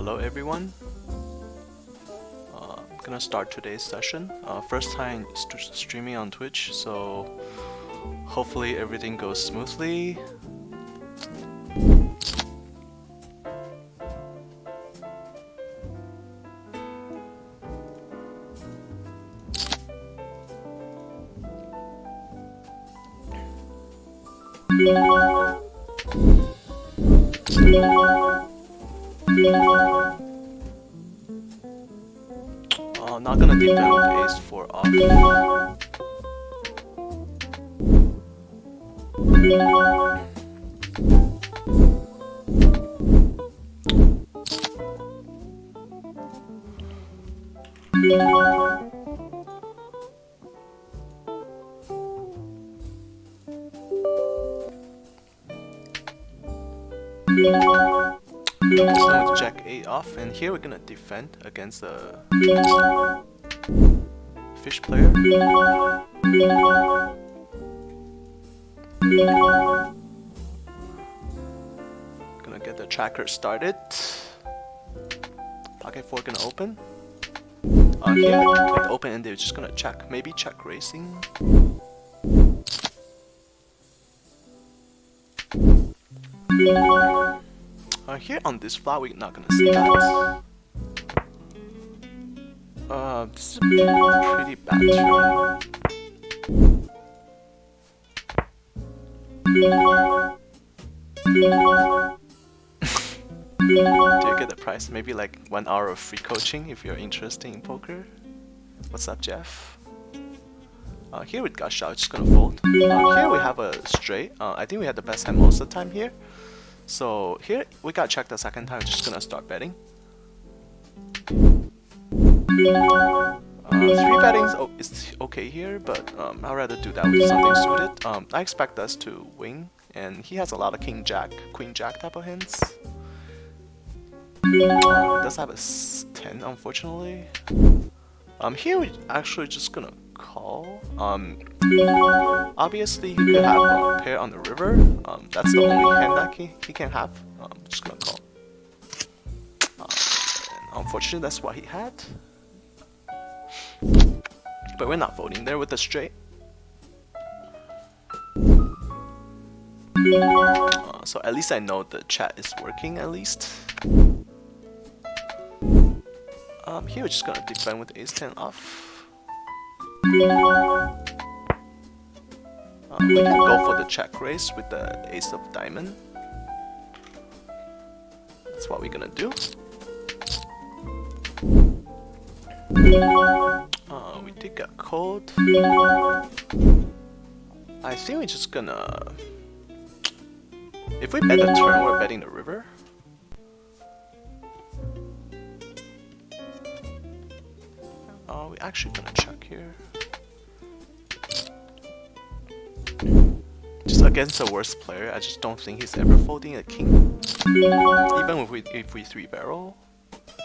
Hello everyone. I'm gonna start today's session. First time streaming on Twitch, so hopefully everything goes smoothly. Not gonna defend with ace-4 off. So with Jack 8 off, and here we're gonna defend against the fish player. Gonna get the tracker started. Pocket 4 gonna open. Here with open and they're just gonna check, maybe check racing. Here on this flop we're not gonna see that. This is a pretty bad turn. Do you get the price? Maybe like 1 hour of free coaching if you're interested in poker. What's up, Jeff? Here with gush out, just gonna fold. Here we have a straight. I think we had the best hand most of the time here. So here we gotta check the second time. Just gonna start betting. 3 bettings is okay here, but I'd rather do that with something suited. I expect us to win, and he has a lot of king jack, queen jack type of hands. He does have a 10, unfortunately. Here we're actually just gonna call. Obviously he could have a pair on the river. That's the only hand that he can have. Just gonna call. And unfortunately that's what he had. But we're not voting there with the straight. So at least I know the chat is working at least. Here we're just gonna defend with ace-10 off. We can go for the check raise with the ace of diamond. That's what we're gonna do. We did get called. I think we're just gonna... If we bet the turn, we're betting the river. We're actually gonna check here. Just against the worst player, I just don't think he's ever folding a king. Even if we 3-barrel.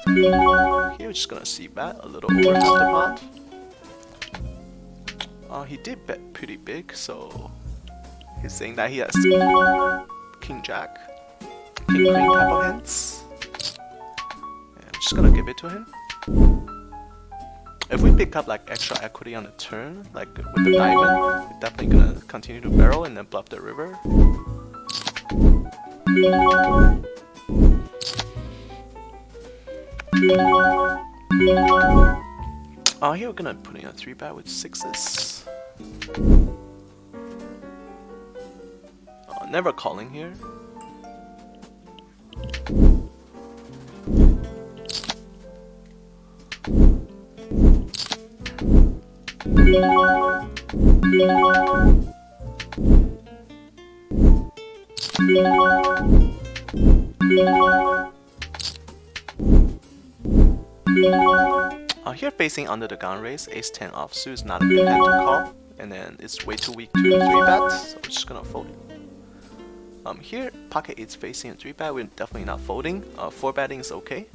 Here we're just gonna see bet a little over half the pot. He did bet pretty big, so he's saying that he has king jack, king queen type of hands. And I'm just gonna give it to him. If we pick up like extra equity on the turn, like with the diamond, we're definitely gonna continue to barrel and then bluff the river. Here we're gonna put in a 3-bet with 6s. Never calling here. Here facing under the gun raise, ace-10 offsuit is not a good hand to call, and then it's way too weak to 3-bet, so we're just gonna fold it. Here pocket 8's facing a 3-bet, we're definitely not folding. 4-betting is okay.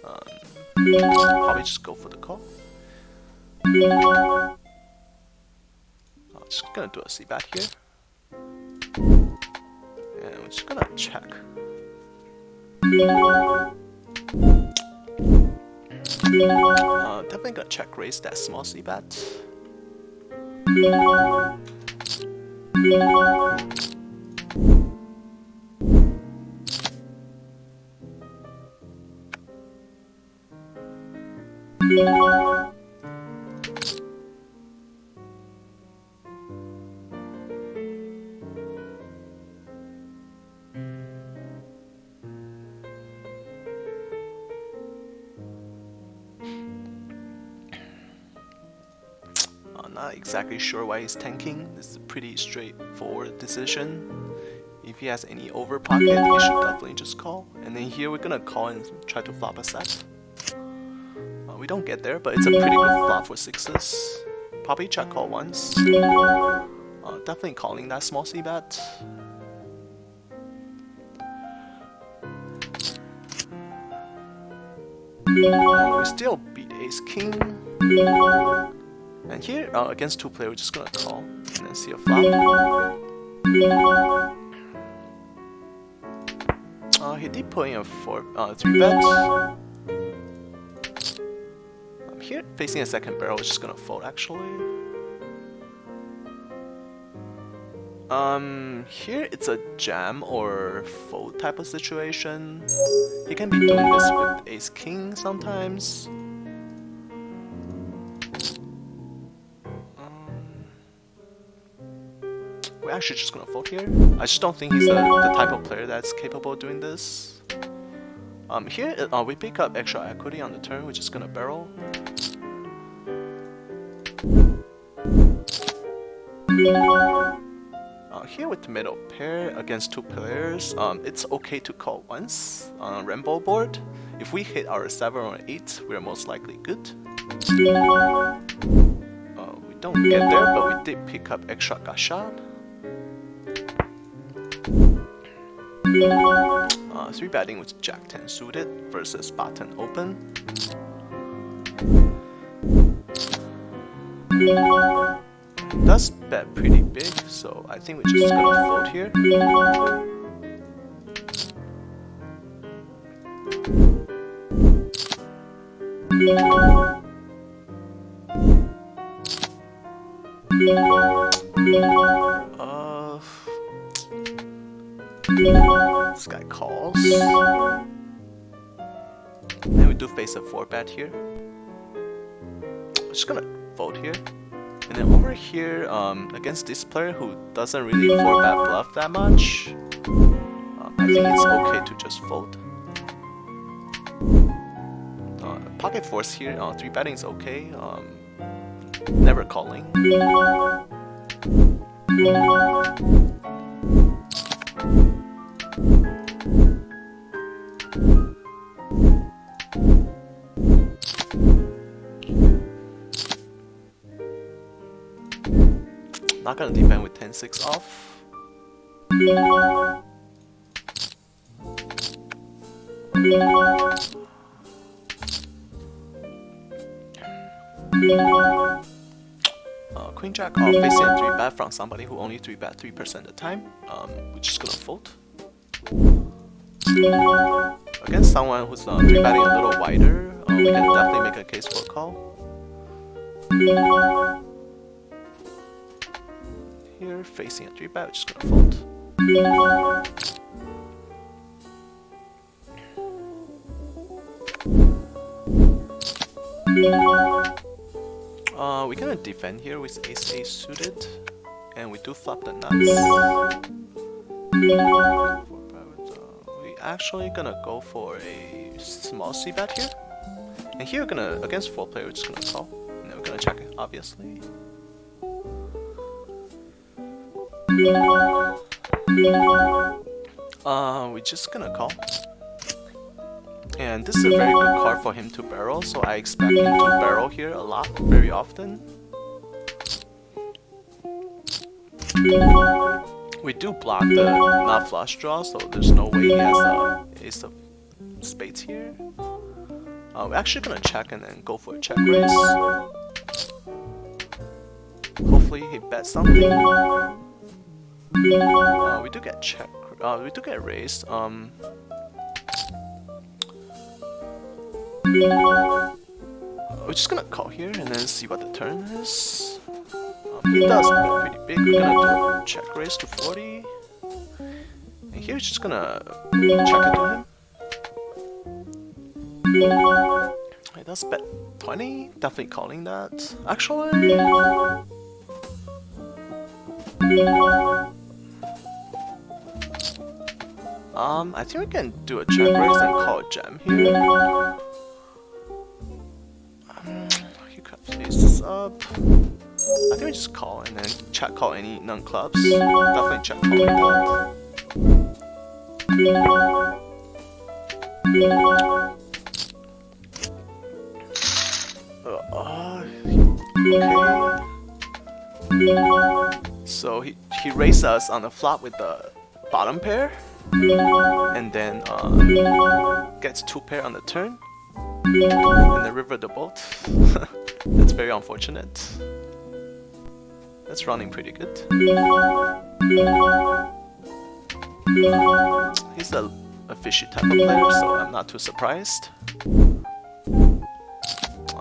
Probably just go for the call. Just gonna do a c-bet here. And we're just gonna check. Definitely gonna check raise that small C bet. Not exactly sure why he's tanking. This is a pretty straightforward decision. If he has any over pocket, he should definitely just call. And then here we're gonna call and try to flop a set. We don't get there, but it's a pretty good flop for sixes. Probably check call once. Definitely calling that small C bet. We still beat ace king. And here, against two player, we're just gonna call and then see a flop. He did put in a 3-bet. Here, facing a second barrel, is just gonna fold actually. Here it's a jam or fold type of situation. He can be doing this with ace king sometimes. We're actually just gonna fold here. I just don't think he's the type of player that's capable of doing this. Here we pick up extra equity on the turn, which is gonna barrel. Here with the middle pair against two players, it's okay to call once on a rainbow board. If we hit our 7 or 8, we're most likely good. We don't get there, but we did pick up extra gasha. 3-betting with Jack 10 suited versus button open. Does bet pretty big, so I think we're just gonna fold here. This guy calls. And we do face a 4-bet here. I'm just gonna fold here. And then over here, against this player who doesn't really 4-bet bluff that much, I think it's okay to just fold. Pocket force here, 3-betting is okay. Never calling. Not gonna defend with 10-6 off. Queen Jack off facing a 3-bet from somebody who only 3-bet 3% of the time. We're just gonna fold. Against someone who's 3-betting a little wider, we can definitely make a case for a call. Here, facing a 3-bet, we're just gonna fold. We're gonna defend here with ace-ace suited, and we do flop the nuts. We actually gonna go for a small c-bet here, and here we're gonna, against 4 player, we're just gonna call, and then we're gonna check it, obviously. We're just gonna call. And this is a very good card for him to barrel, so I expect him to barrel here a lot, very often. We do block the not flush draw, so there's no way he has ace of spades here. We're actually gonna check and then go for a check raise. Hopefully he bets something. We do get check. We do get raised. We're just gonna call here and then see what the turn is. He does bet pretty big. We're gonna do a check raise to 40. And here we're just gonna check it to him. He does bet 20. Definitely calling that. Actually, I think we can do a check raise and call a jam here. You could face this up. I think we just call and then check call any non-clubs. Definitely check calling that. Okay. So he raised us on the flop with the bottom pair, and then gets 2 pair on the turn, and then river the bolt. That's very unfortunate. That's running pretty good. He's a fishy type of player, so I'm not too surprised.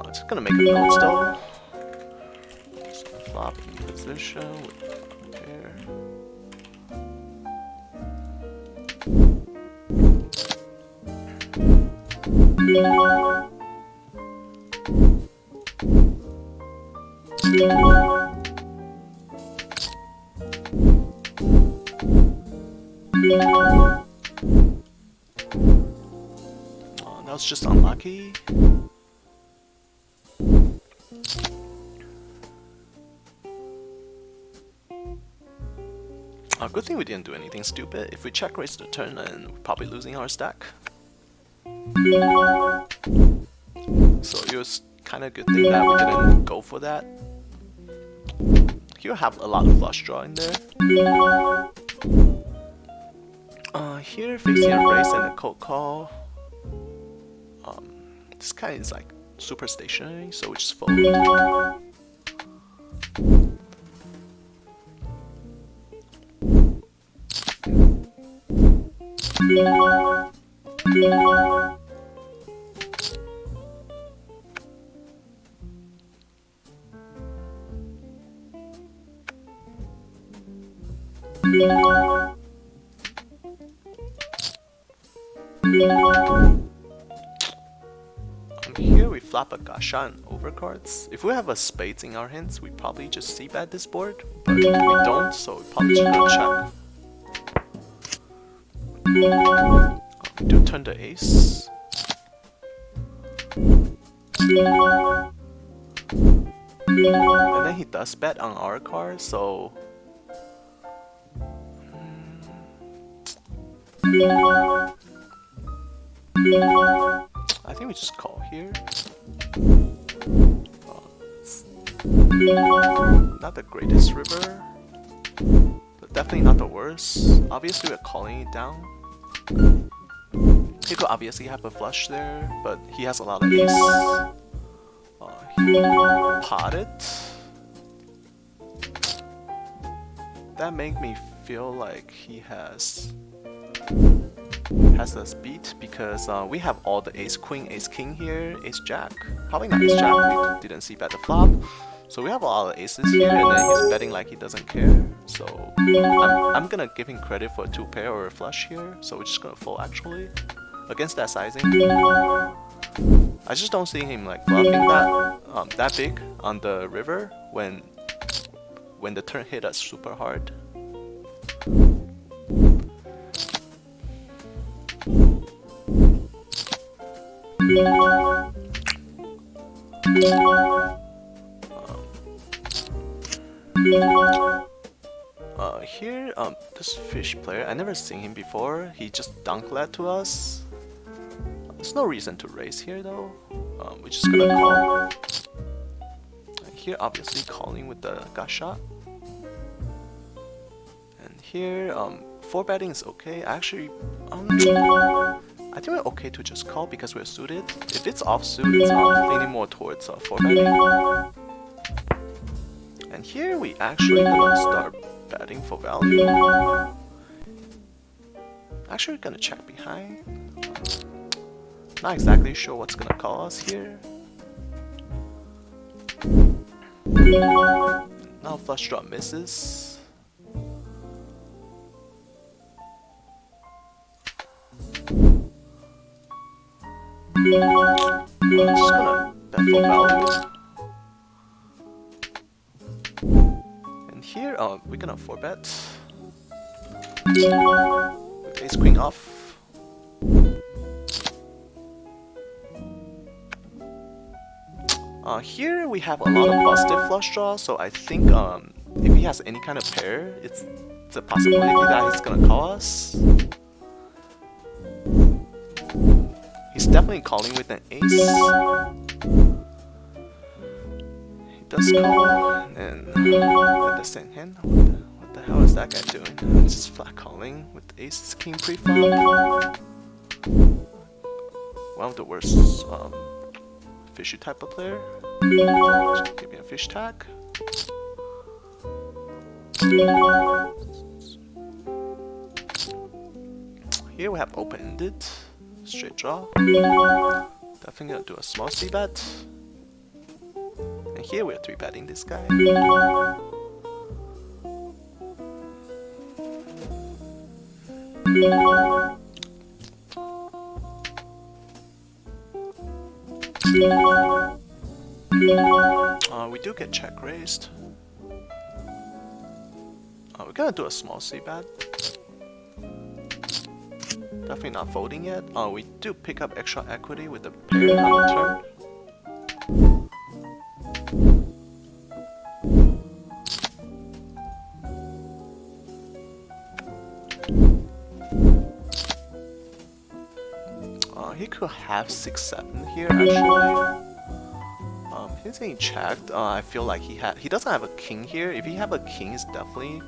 Just gonna make a note though. Flop in position with pair. That was just unlucky. Good thing we didn't do anything stupid. If we check raise the turn, then we're probably losing our stack. So it was kind of good thing that we didn't go for that. You have a lot of flush draw in there. Here facing a raise and a cold call. This guy is like super stationary, so we just fold. Here we flop a gasha and overcards. If we have a spades in our hands, we probably just c-bet this board, but we don't, so we probably just gonna check. We do turn the ace. And then he does bet on our card, so I think we just call here. Not the greatest river, but definitely not the worst. Obviously we're calling it down. He could obviously have a flush there, but he has a lot of ace. He potted. That made me feel like he has us beat because we have all the ace queen, ace king here, ace jack. Probably not ace jack, we didn't see bet the flop. So we have a lot of aces here, and then he's betting like he doesn't care. So I'm gonna give him credit for a 2 pair or a flush here. So we're just gonna fold actually against that sizing. I just don't see him like bluffing that big on the river when the turn hit us super hard. Here, this fish player, I never seen him before. He just dunk led to us. There's no reason to raise here though. We're just gonna call. Here, obviously calling with the gasha. And here, 4 betting is okay. Actually, I think we're okay to just call because we're suited. If it's offsuit, it's leaning more towards 4 betting. And here we actually gonna start betting for value. Actually, we're gonna check behind. Not exactly sure what's gonna call us here. Now flush draw misses. Just gonna bet for value. And here, we're gonna 4-bet. With ace queen off. Here we have a lot of positive flush draw, so I think if he has any kind of pair, it's a possibility that he's gonna call us. He's definitely calling with an ace. He does call, and then at the same hand, what the hell is that guy doing? Just flat calling with ace king preflop. One of the worst fishy type of player. Just give me a fish tag. Here we have open-ended, straight draw. Definitely gonna do a small c-bet. And here we're 3-betting this guy. We do get check raised. We're gonna do a small c-bet. Definitely not folding yet. We do pick up extra equity with the pair on the turn. He could have 6-7 here actually. He's getting checked. I feel like he doesn't have a king here. If he have a king, he's definitely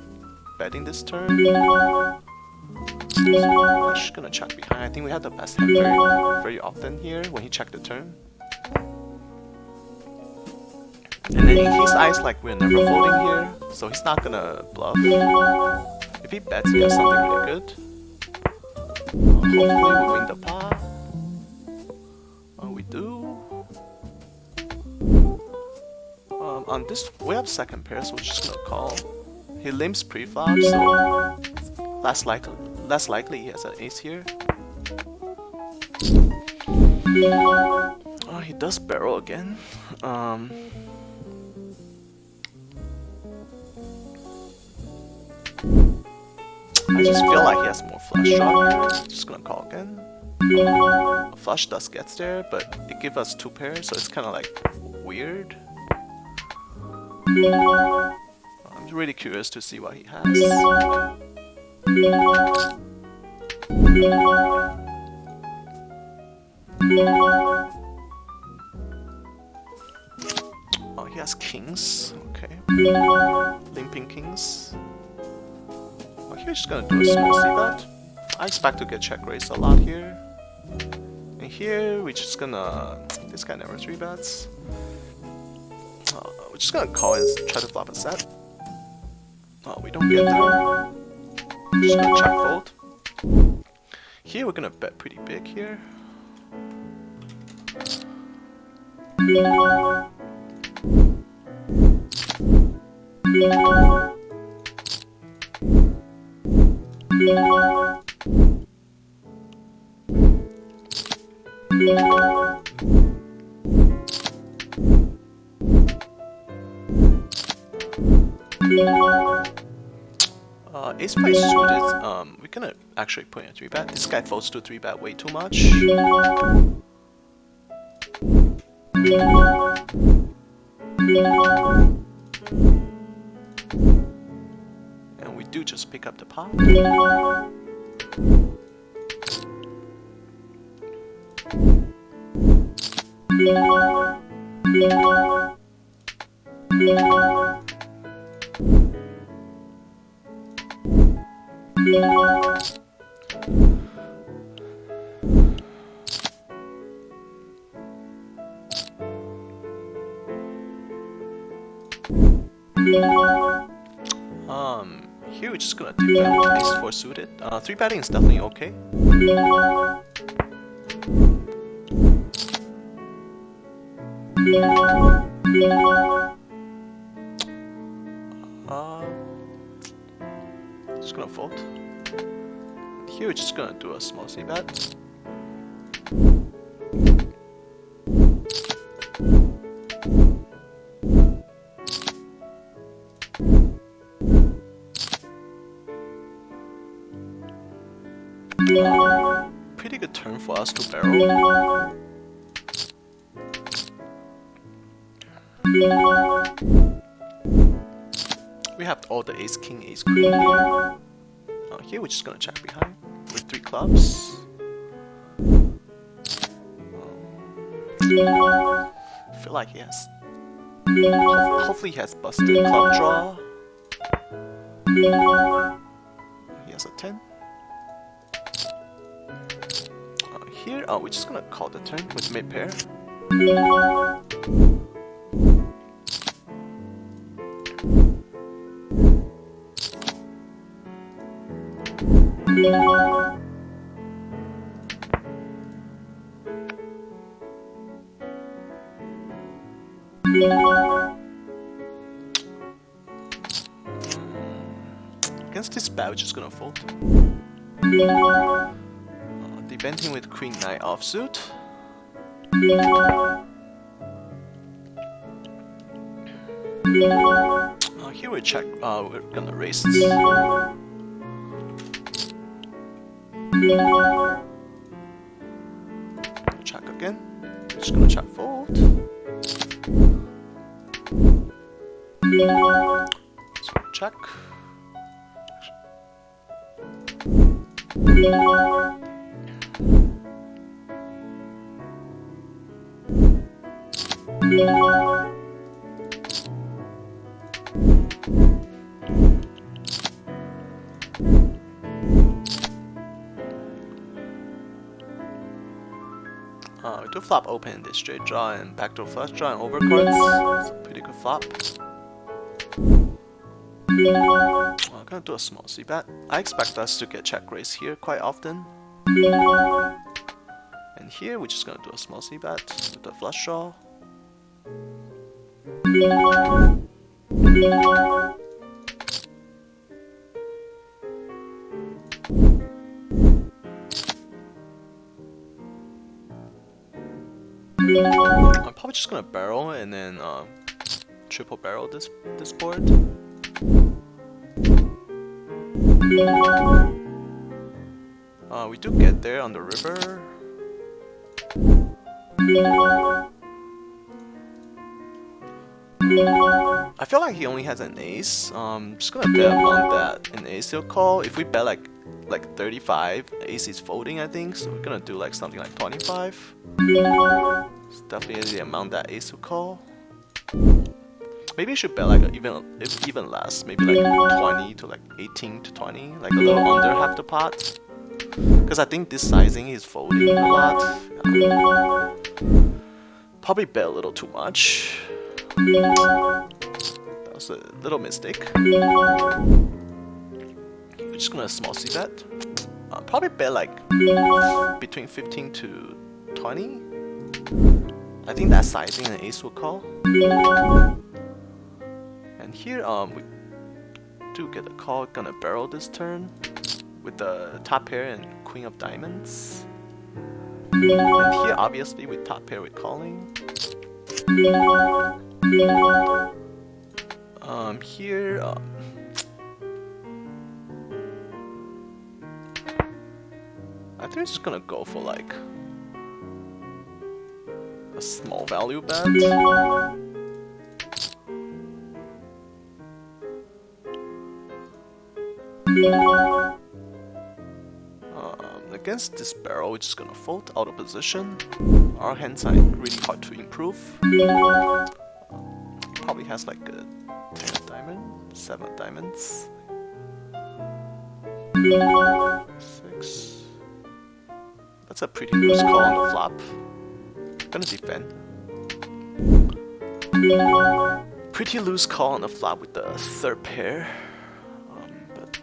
betting this turn. So I'm just gonna check behind. I think we have the best hand very often here when he checked the turn. And then in his eyes, like we're never folding here, so he's not gonna bluff. If he bets, he has something really good. Hopefully we win the pot. We do. On this, we have second pair, so we're just gonna call. He limps pre-flop, so less likely he has an ace here. He does barrel again. I just feel like he has more flush draw here. Just gonna call again. A flush thus gets there, but it gives us 2 pairs, so it's kind of like weird. I'm really curious to see what he has. Oh, he has kings. Okay. Limping kings. Oh, he's just gonna do a small c-bet. I expect to get check raised a lot here. And here, we're just gonna... This guy never 3-bets. We're just gonna call and try to flop a set. Oh, we don't get there. Just gonna check fold. Here, we're gonna bet pretty big here. Ace five suited, we're gonna actually put in a 3-bet. This guy folds to 3-bet way too much. And we do just pick up the pot. Here we're just gonna take that with ace 4 suited. 3-betting is definitely okay. Just gonna fold. Here we're just gonna do a small c-bet. Pretty good turn for us to barrel. We have all the ace king, ace queen here. Here we're just gonna check behind with 3 clubs. I feel like he has. Hopefully he has busted club draw. He has a 10. Here, we're just gonna call the turn with mid pair. Against this bet, we're just gonna fold. Defending with queen knight offsuit. Here we check. We're gonna raise this. Check again. We're just gonna check fold. So check. We do flop open this straight draw and backdoor flush draw and overcards. It's a pretty good flop. I'm gonna do a small c-bet. I expect us to get check raise here quite often. And here we're just gonna do a small c-bet with the flush draw. I'm probably just gonna barrel and then triple barrel this board. We do get there on the river. I feel like he only has an ace. Just gonna bet among that an ace he'll call. If we bet like 35, ace is folding, I think. So we're gonna do like something like 25. It's definitely the amount that ace will call. Maybe you should bet like even less, maybe like 20 to like 18 to 20, like a little under half the pot. Because I think this sizing is folding a lot. Probably bet a little too much. That was a little mistake. We're just gonna small c-bet. Probably bet like between 15 to 20. I think that sizing an ace will call. And here we do get a call. Gonna barrel this turn with the top pair and queen of diamonds. And here obviously with top pair we're calling. Here I think it's just gonna go for like a small value bet. Against this barrel, we're just gonna fold out of position. Our hand side really hard to improve. Probably has like a 10 of diamond, 7 of diamonds, 6. That's a pretty loose call on the flop. Gonna defend. Pretty loose call on the flop with the third pair. But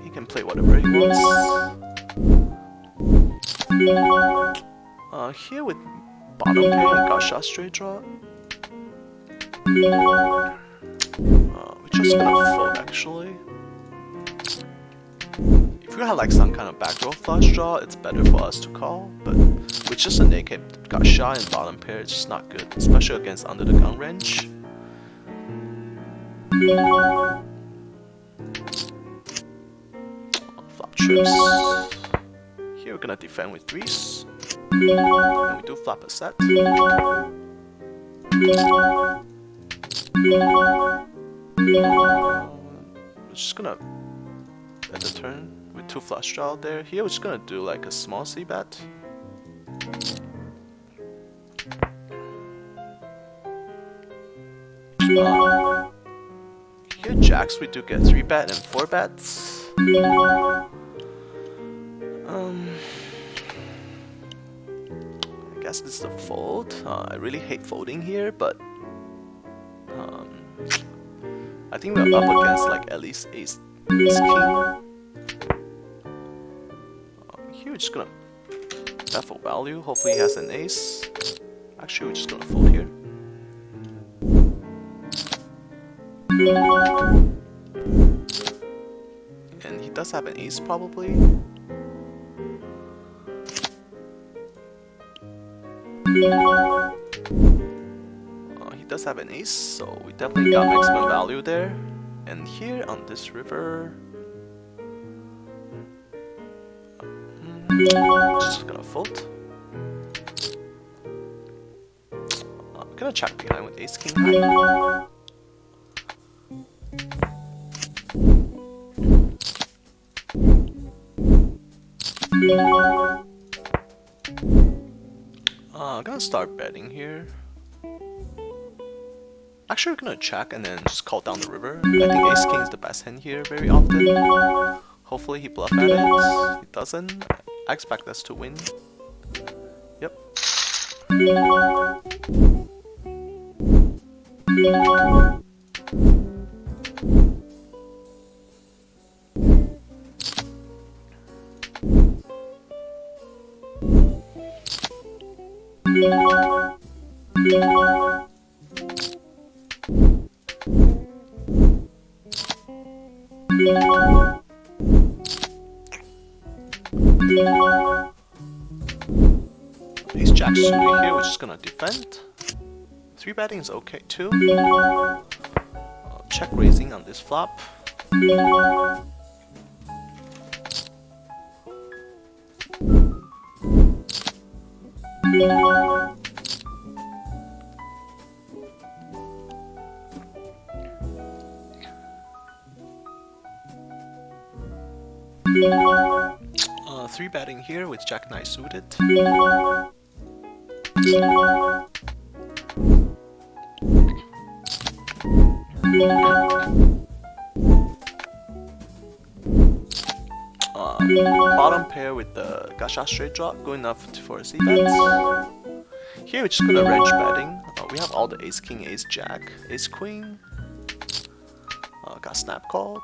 he can play whatever he wants. Here with bottom pair and gut shot straight draw. We're just gonna fold actually. If we have like some kind of backdoor flush draw, it's better for us to call, but with just a naked gut shot and bottom pair, it's just not good, especially against under the gun range. Flop trips. Here we're gonna defend with threes. And we do flop a set. We're just gonna end the turn with two flush draw there. Here we're just gonna do like a small C bet. Here jacks we do get 3 bet and 4 bets. I guess this is the fold. I really hate folding here, but I think we're up against like at least ace king. Here we're just gonna bet for value. Hopefully he has an ace. Actually, we're just gonna fold here. And he does have an ace probably. He does have an ace, so we definitely got maximum value there. And here on this river, just gonna fold. I'm gonna check behind with ace king high. I'm gonna start betting here. Actually, we're gonna check and then just call down the river. I think ace king is the best hand here very often. Hopefully he bluffs at it. He doesn't. I expect us to win. Yep. Ace jack suited here, we're just gonna defend. 3 betting is okay too. Check raising on this flop. Three betting here with jack nine suited. Bottom pair with the gacha straight drop, good enough for a C bets. Here we're just gonna range betting. We have all the ace king, ace jack, ace queen. Got snap called.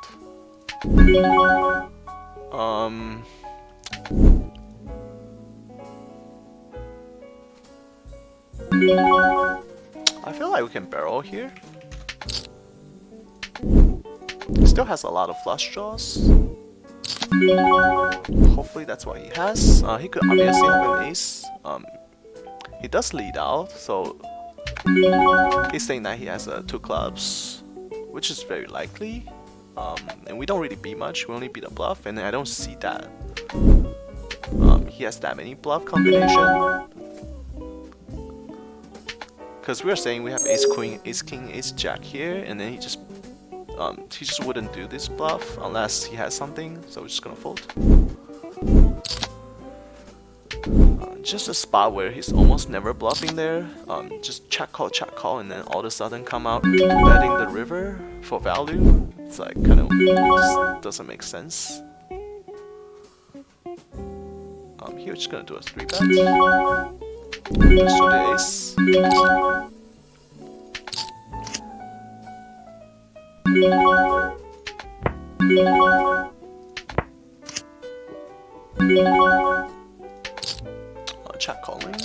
I feel like we can barrel here. He still has a lot of flush draws. Hopefully that's what he has. He could obviously have an ace. He does lead out, so he's saying that he has 2 clubs, which is very likely. And we don't really beat much, we only beat a bluff, and I don't see that he has that many bluff combination. Because we are saying we have ace queen, ace king, ace jack here, and then he just wouldn't do this bluff unless he has something, so we're just gonna fold. Just a spot where he's almost never bluffing there. Just check call, and then all of a sudden come out betting the river for value. It's like kind of just doesn't make sense. Here we're just gonna do a 3 bet. Let's do the ace. Check calling.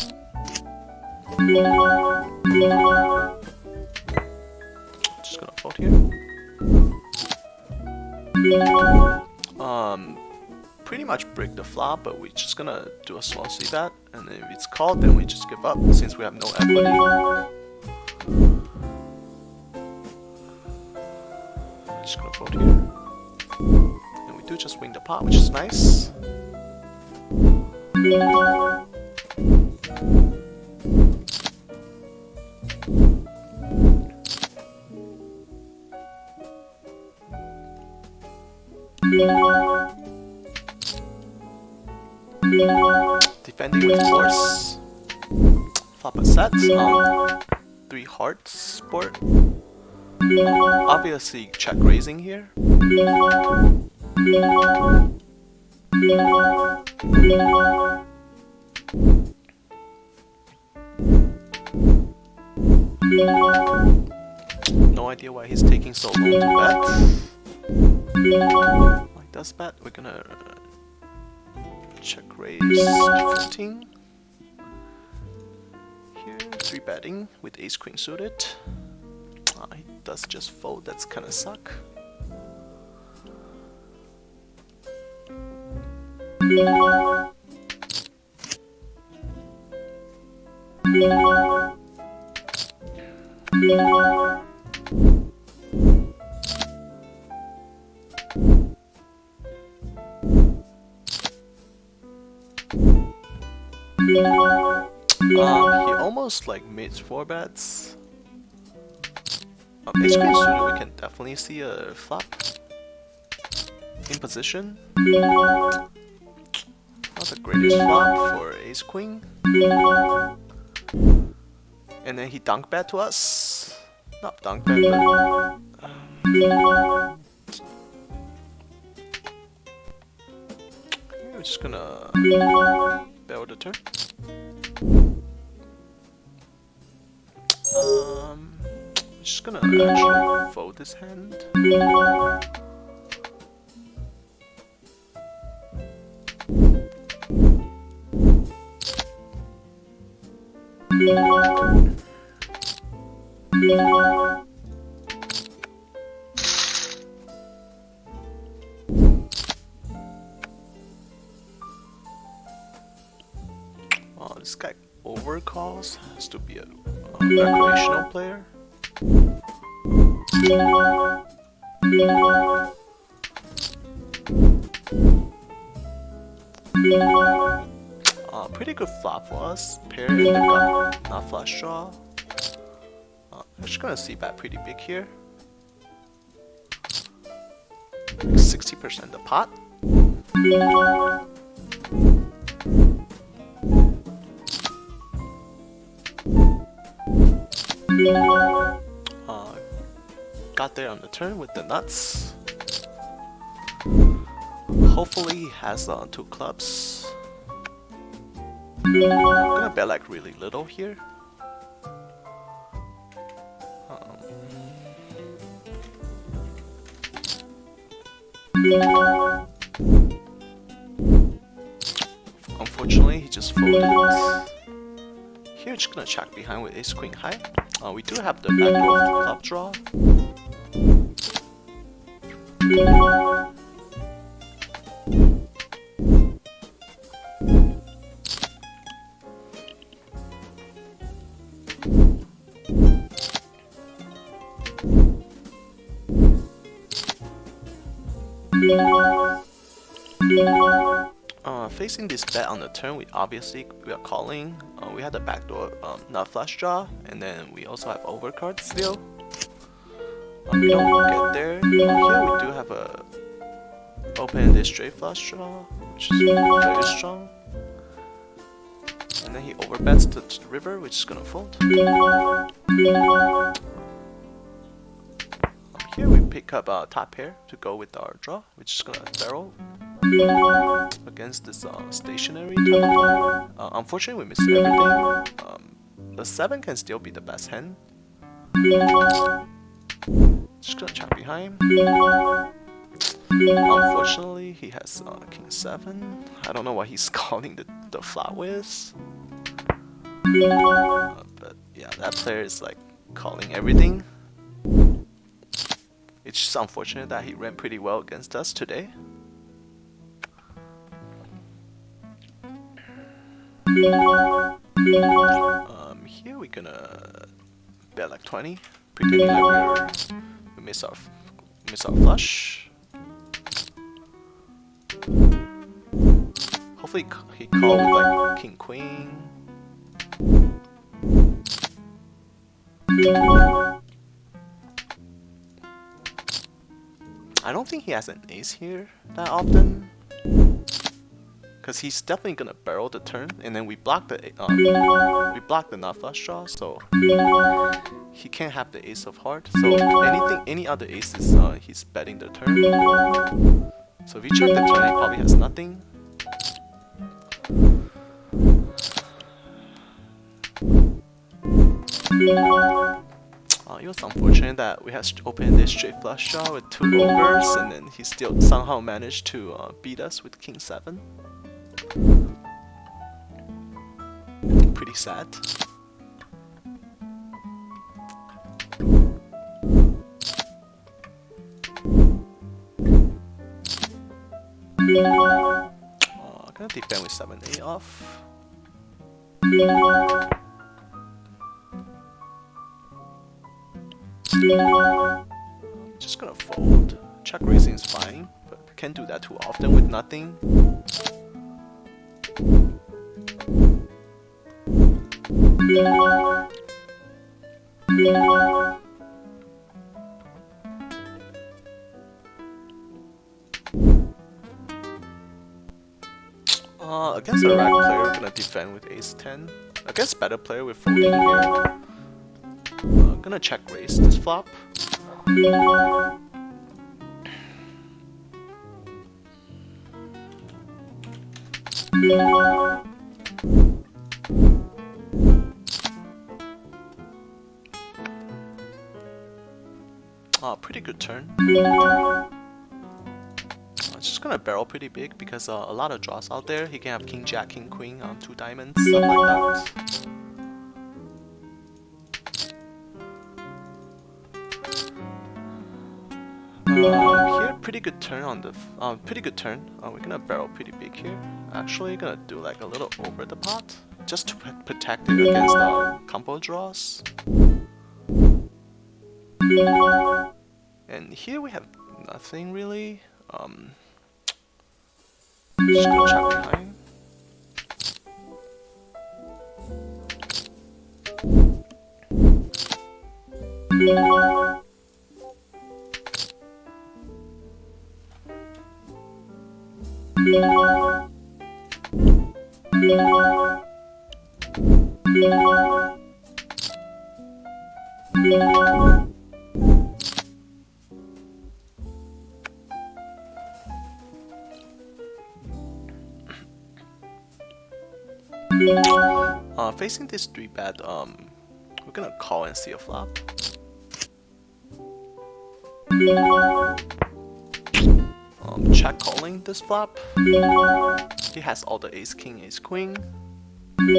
Pretty much break the flop, but we're just gonna do a small c-bet, and then if it's called, then we just give up since we have no equity. Just gonna fold here, and we do just win the pot, which is nice. Defending with force. Flop a set. 3 hearts board. Obviously check raising here. No idea why he's taking so long to bet. Like does bet, we're gonna check raise 14. Here, 3 betting with ace queen suited. He does just fold, that's kinda suck. He almost like made 4 bets. Ace queen suited, we can definitely see a flop in position. Not the greatest flop for ace queen. And then he dunk bet to us. Not dunk bet, but we're just gonna bet the turn. Just gonna actually fold this hand. Oh, this guy overcalls. Has to be a recreational player. Pretty good flop for us. Pair and the gun, not flush draw. I'm just gonna see bet pretty big here. 60% the pot. Got there on the turn with the nuts. Hopefully he has 2 clubs. I'm gonna bet like really little here. Unfortunately, he just folded. Here, just gonna check behind with ace queen high. We do have the backdoor of the club draw. Facing this bet on the turn, we are calling. We had the backdoor nut flush draw, and then we also have overcard still. We don't get there. Here we do have a open-ended straight flush draw, which is very strong. And then he overbets to the river, which is gonna fold. Here we pick up a top pair to go with our draw, which is gonna barrel against this stationary type of player. Unfortunately, we missed everything. The 7 can still be the best hand. Just gonna check behind. Unfortunately, he has king 7. I don't know what he's calling the flop with. But yeah, that player is like calling everything. It's just unfortunate that he ran pretty well against us today. Here we're gonna bet like 20, pretending like we miss our flush. Hopefully he called with like king queen. I don't think he has an ace here that often, because he's definitely gonna barrel the turn, and then we block the not flush draw, so he can't have the ace of heart. So any other aces, he's betting the turn. So if you check the turn, he probably has nothing. It was unfortunate that we had to open this straight flush draw with 2 overs, and then he still somehow managed to beat us with king 7. Pretty sad. I'm gonna defend with 7-8 off. Just gonna fold. Check raising is fine, but can't do that too often with nothing. Against a rack player, we're gonna defend with ace 10. Against better player, we're folding here. Gonna check raise this flop. Pretty good turn. It's just gonna barrel pretty big because a lot of draws out there. He can have king jack, king queen, 2 diamonds, stuff like that. Here, pretty good turn on the we're gonna barrel pretty big here. Actually, gonna do like a little over the pot just to protect it against combo draws. And here we have nothing really. Just gonna check behind. Facing this 3-bet, we're gonna call and see a flop. Check calling this flop. He has all the ace king, ace queen. Pretty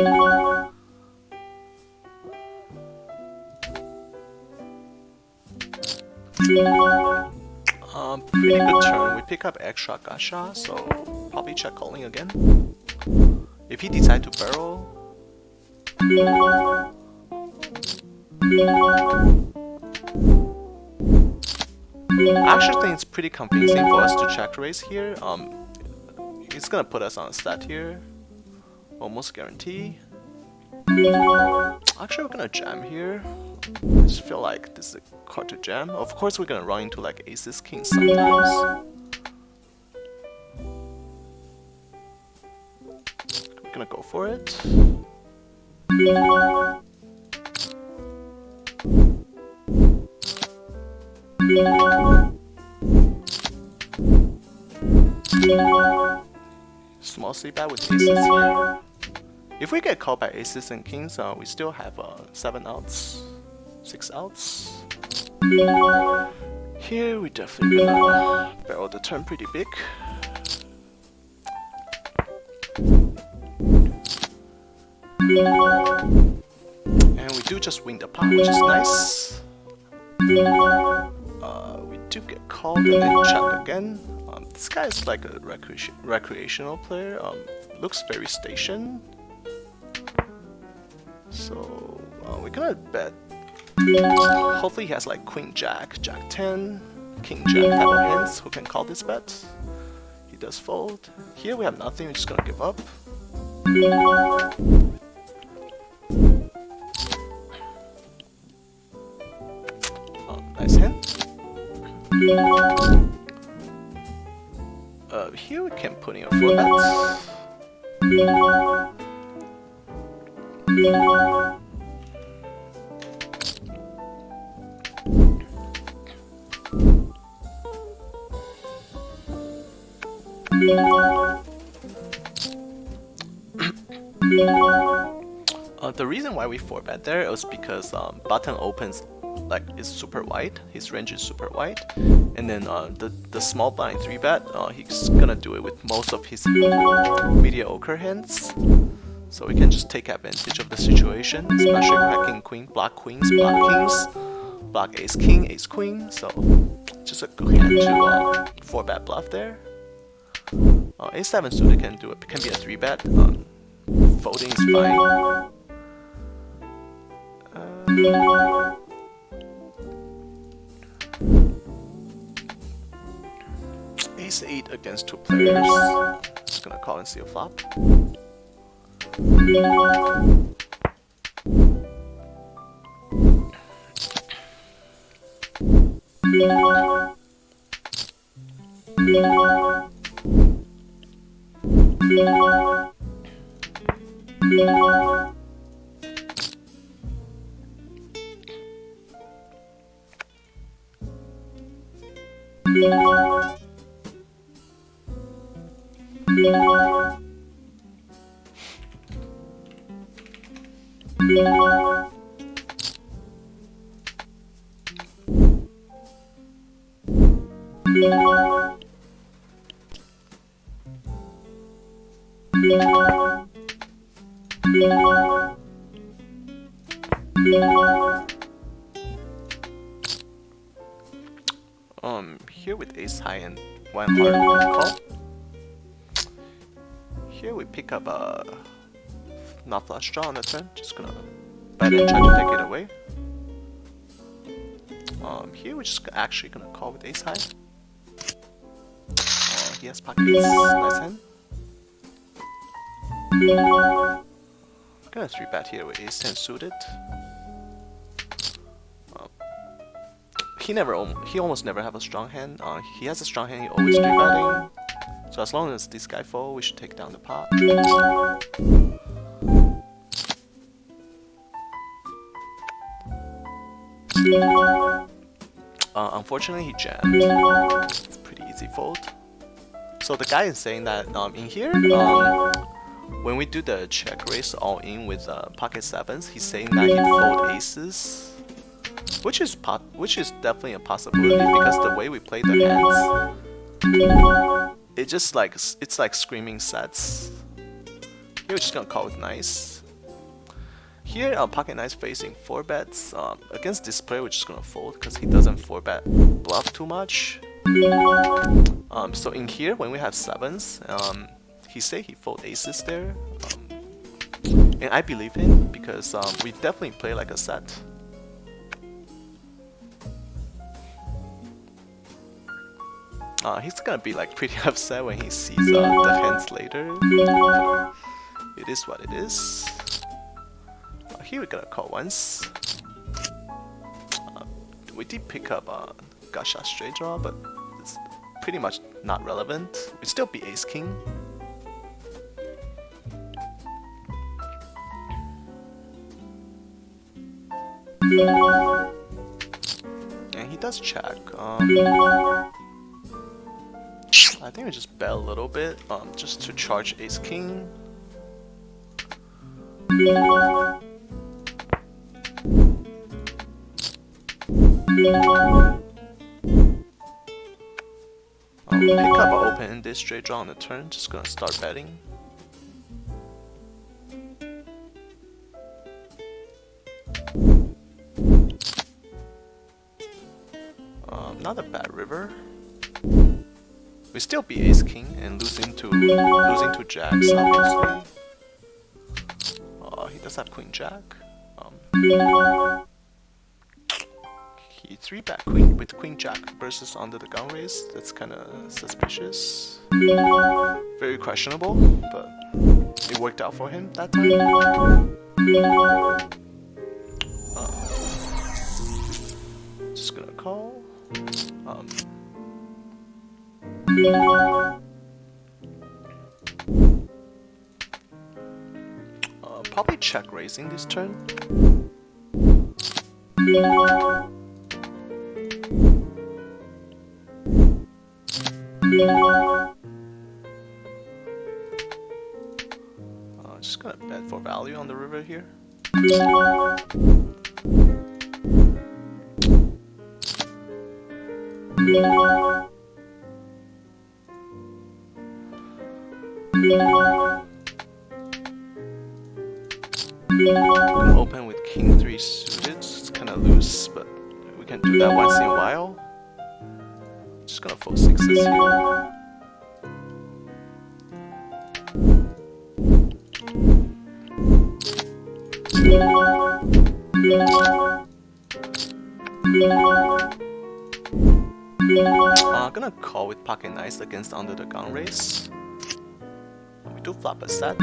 good turn. We pick up extra gacha, so probably check calling again. If he decides to barrel, I actually think it's pretty convincing for us to check raise here. It's gonna put us on a stat here, almost guarantee. Actually, we're gonna jam here. I just feel like this is a card to jam. Of course, we're gonna run into like aces, kings sometimes. We're gonna go for it. Small c-bet with aces here. If we get called by aces and kings, we still have 7 outs, 6 outs. Here we definitely gonna barrel the turn pretty big. And we do just win the pot, which is nice. We do get called and then check again. This guy is like a recreational player. Looks very stationed. So we're gonna bet. Hopefully he has like Queen Jack, Jack 10, King Jack type of hands who can call this bet. He does fold. Here we have nothing, we're just gonna give up. Nice hand. Here we can put in a 4 bets. The reason why we 4-bet there was because button opens like is super wide, his range is super wide, and then the small blind 3-bet, he's gonna do it with most of his mediocre hands, so we can just take advantage of the situation, especially if we have king queen, block queens, block kings, block ace king, ace queen, so just a good hand to 4-bet bluff there. A7 suited can do it, can be a 3-bet. Folding is fine. Ace 8 against 2 players. Just gonna call and see a flop. Here with ace high and 1 heart we can call. Here we pick up a not flush draw on the turn, just gonna bet and try to take it away. Here we're just actually gonna call with ace high. He has pocket ace, nice hand. Gonna 3-bet here with ace 10 suited. He almost never have a strong hand. He has a strong hand, he always 3-betting. So as long as this guy fold, we should take down the pot. Unfortunately, he jammed. It's pretty easy fold. So the guy is saying that in here, when we do the check raise all in with pocket sevens, he's saying that he'd fold aces. Which is definitely a possibility because the way we play the hands, it's like screaming sets. Here we're just gonna call it nice. Here pocket nice facing 4 bets. Against this player we're just gonna fold because he doesn't 4-bet bluff too much. So in here when we have sevens, he say he fold aces there, and I believe him because we definitely play like a set. He's gonna be like pretty upset when he sees the hands later. It is what it is. Here we're gonna call once. We did pick up gut shot straight draw, but it's pretty much not relevant. We'd still be ace king. And he does check. I think we just bet a little bit, just to charge ace king. Pick up or open this straight draw on the turn, just gonna start betting. Not a bad river. We still be ace king and losing to jacks, obviously. He does have queen jack. He 3-bet queen with queen jack versus under the gun raise. That's kind of suspicious. Very questionable, but it worked out for him that time. Just gonna call. Probably check raising this turn. Just gonna bet for value on the river here. Gonna open with king 3 suited. It's kinda loose, but we can do that once in a while. Just gonna fold 6s here. Gonna call with pocket nines against under the gun raise. We do flop a set.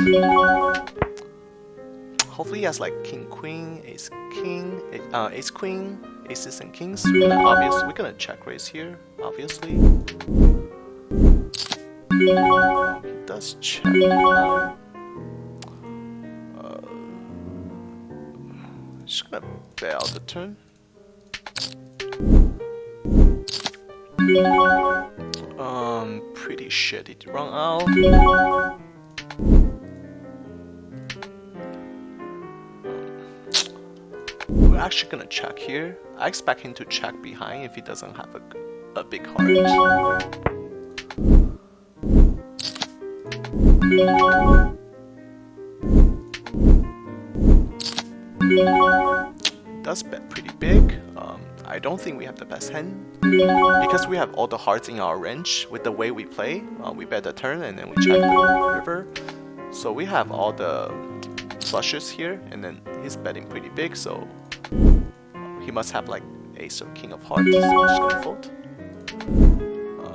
Hopefully he has like king queen, ace king, ace queen, aces and kings. We're gonna check raise here, obviously. He does check. Just gonna bet out the turn. Pretty shitty to run out. We're actually gonna check here. I expect him to check behind if he doesn't have a big heart. Does bet pretty big. I don't think we have the best hand because we have all the hearts in our range. With the way we play, we bet the turn and then we check the river. So we have all the flushes here, and then he's betting pretty big. So he must have like ace or king of hearts. So I'm just gonna fold.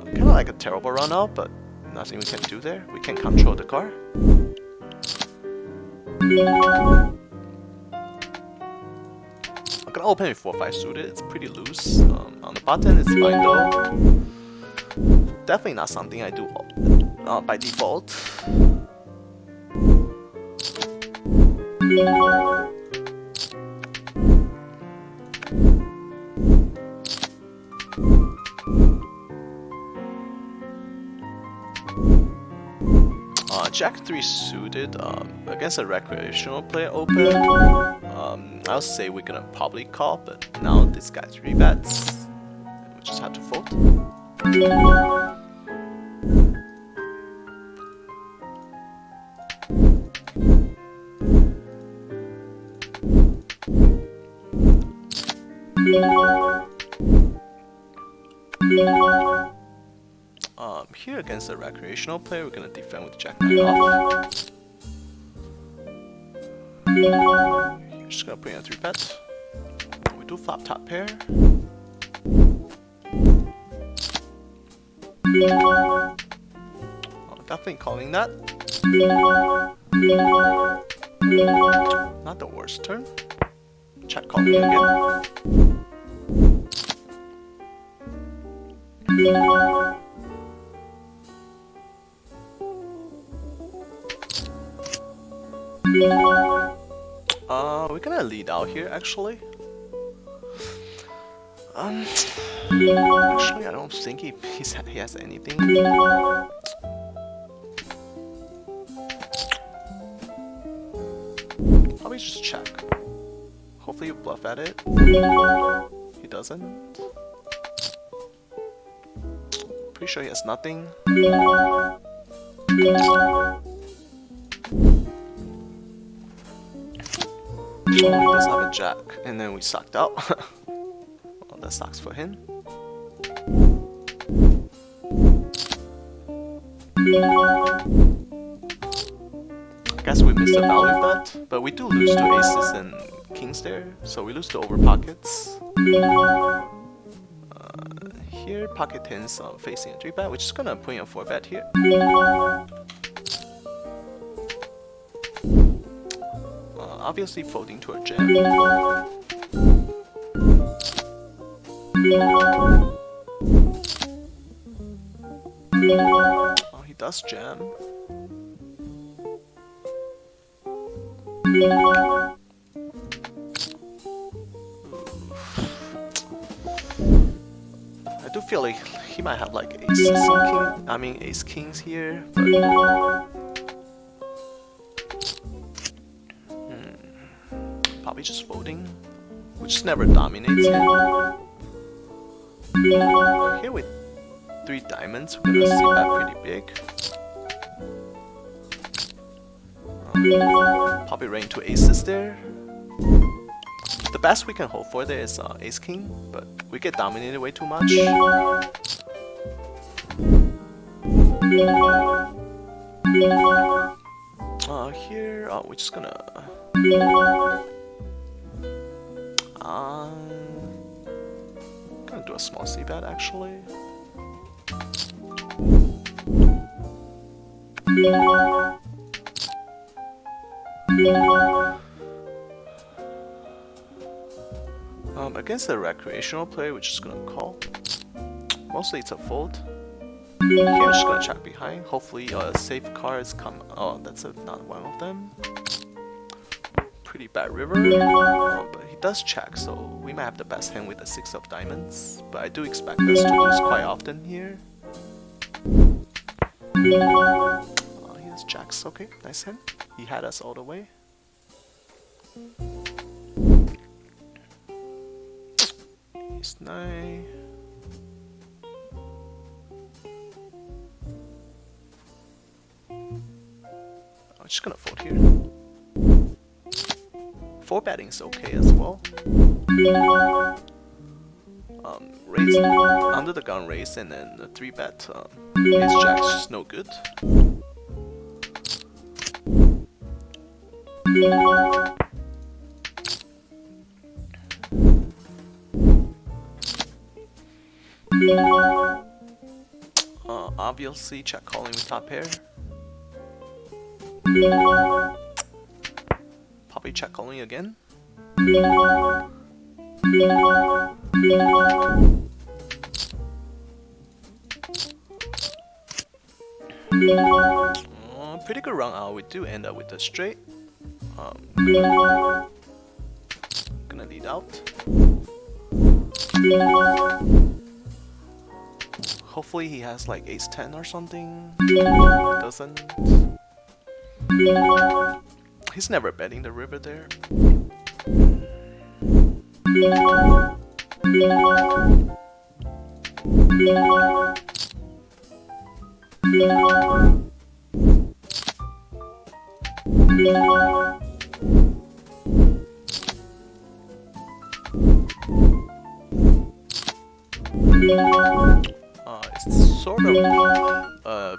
Kind of like a terrible run out, but nothing we can do there. We can control the car. I'm gonna open with 4-5 suited. It's pretty loose. On the button, it's fine though. Definitely not something I do by default. Jack 3 suited against a recreational player open. I'll say we're gonna probably call, but now this guy 3 bets. We just have to fold. Here against a recreational player, we're gonna defend with Jack 9 off. You're just gonna put in a 3 bet. We do flop top pair. Definitely calling that. Not the worst turn. Check calling again. We're gonna lead out here actually. Actually, I don't think he has anything. Probably just check. Hopefully you bluff at it. He doesn't. Pretty sure he has nothing. Oh, he does have a jack, and then we sucked out. Well, that sucks for him. I guess we missed a value bet, but we do lose to aces and kings there, so we lose to over pockets. Here, pocket tens facing a 3-bet, which is gonna put in a 4-bet here. Obviously folding to a jam. Oh, he does jam. I do feel like he might have like aces and ace kings here, but probably just folding, which never dominates him. Here with 3 diamonds, we're gonna see that pretty big. Probably rain 2 aces there. The best we can hope for there is ace king, but we get dominated way too much. Here, we're just gonna do a small c-bet actually. Against the recreational player, we're just gonna call. Mostly it's a fold. Here, we're just gonna check behind. Hopefully, safe cards come. Oh, that's not one of them. Pretty bad river, but he does check, so we might have the best hand with the 6 of diamonds. But I do expect us to lose quite often here. He has jacks. Okay, nice hand. He had us all the way. Ace 9. I'm just gonna fold here. 4 betting is okay as well. Raise under the gun raise and then the 3-bet ace jack is just no good. Obviously check calling with top pair. Probably check calling again. Pretty good run out. We do end up with a straight. Gonna lead out. Hopefully he has like ace 10 or something. Doesn't. He's never betting the river there. It's sort of a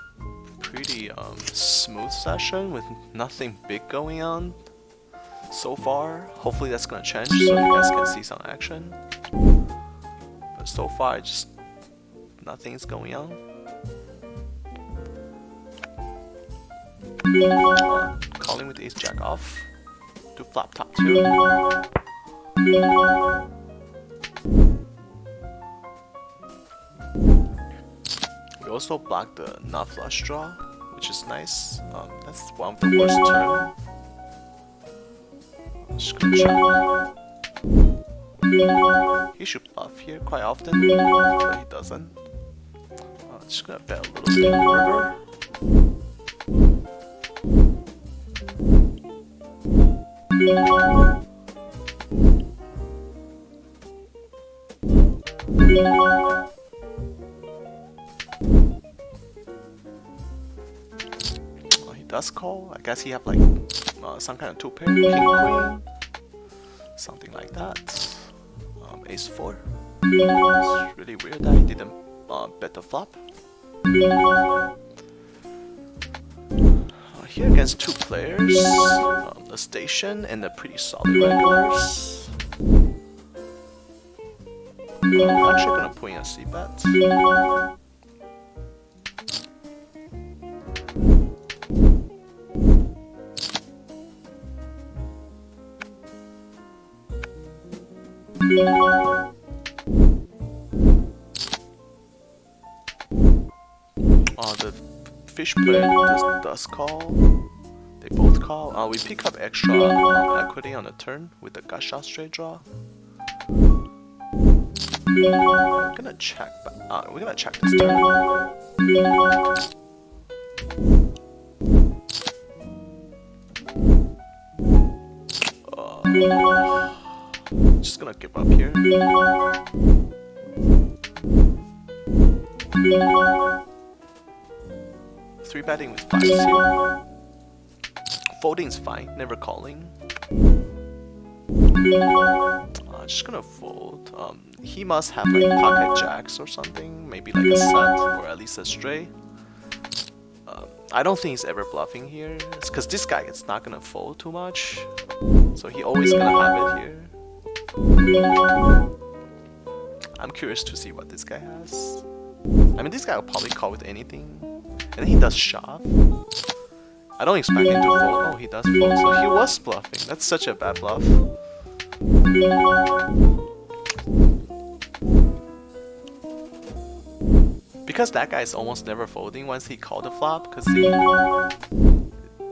pretty smooth session with nothing big going on so far. Hopefully that's gonna change so you guys can see some action. But so far, just nothing's going on. Calling with ace jack off. Do flop top 2. We also block the not flush draw, which is nice. That's one of the worst turn. Just gonna check. He should bluff here quite often, but he doesn't. Just gonna bet a little bit in the river. He does call. I guess he have like some kind of 2-pair, king queen, something like that. Ace 4. It's really weird that he didn't bet the flop. here against two players, the station and the pretty solid regulars. I'm actually gonna put in a c-bet. The fish player does call. They both call. We pick up extra equity on the turn with the gut shot straight draw. We're gonna check. We're gonna check this turn. Just gonna give up here. Three betting with 5s here. Folding's fine, never calling. Just gonna fold. He must have like pocket jacks or something, maybe like a set or at least a stray. I don't think he's ever bluffing here. It's because this guy is not gonna fold too much, so he always gonna have it here. I'm curious to see what this guy has. I mean, this guy will probably call with anything. And he does shove. I don't expect him to fold. Oh, he does fold. So he was bluffing. That's such a bad bluff. Because that guy is almost never folding once he called the flop, because it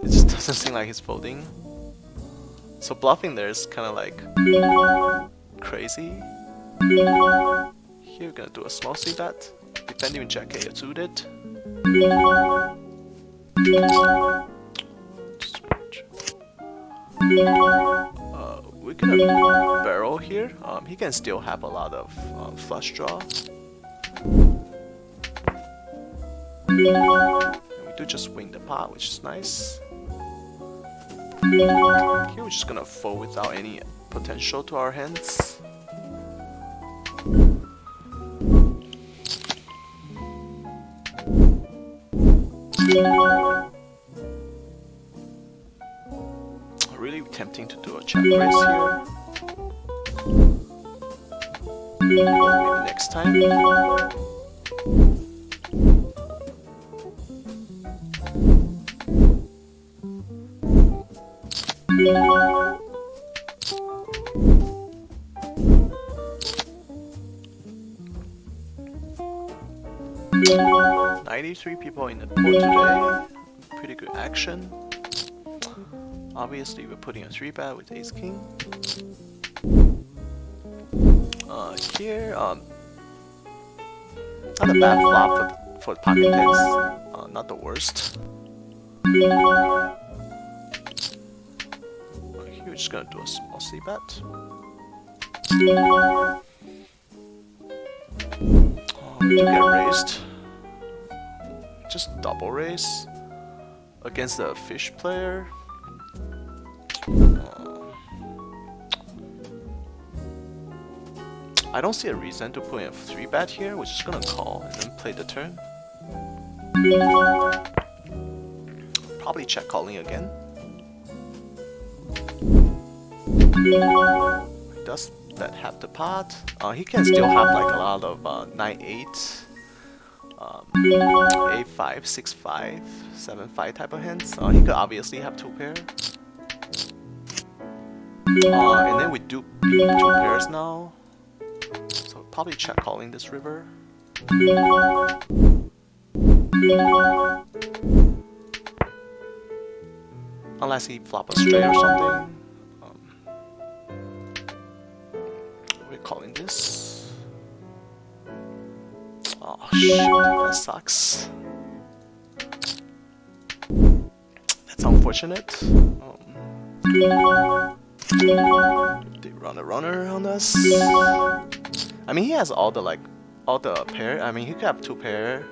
just doesn't seem like he's folding. So bluffing there is kind of like crazy. Here we're gonna do a small c-bet. Defending with Jack 8 suited. We're gonna barrel here. He can still have a lot of flush draw. And we do just win the pot, which is nice. Here we're just gonna fold without any potential to our hands. Really tempting to do a check raise here. Maybe next time. "93 people in the pool today. Pretty good action. Obviously, we're putting a 3-bet with Ace King. Here, not a bad flop for the pocket tens. Not the worst. Here, we're just gonna do a small c-bet. We do get raised. Just double raise against the fish player. I don't see a reason to put in a 3-bet here. We're just gonna call and then play the turn. Probably check calling again. He does bet half the pot. He can still have like a lot of 9-8, 8-5, 6-5, 7-5 type of hands. He could obviously have 2 pair. And then we do beat 2 pairs now. So probably check calling this river. Unless he flop a straight or something. We're calling this. Oh shit, that sucks. That's unfortunate. They run a runner on us. I mean, he has all the pair. I mean, he could have 2 pair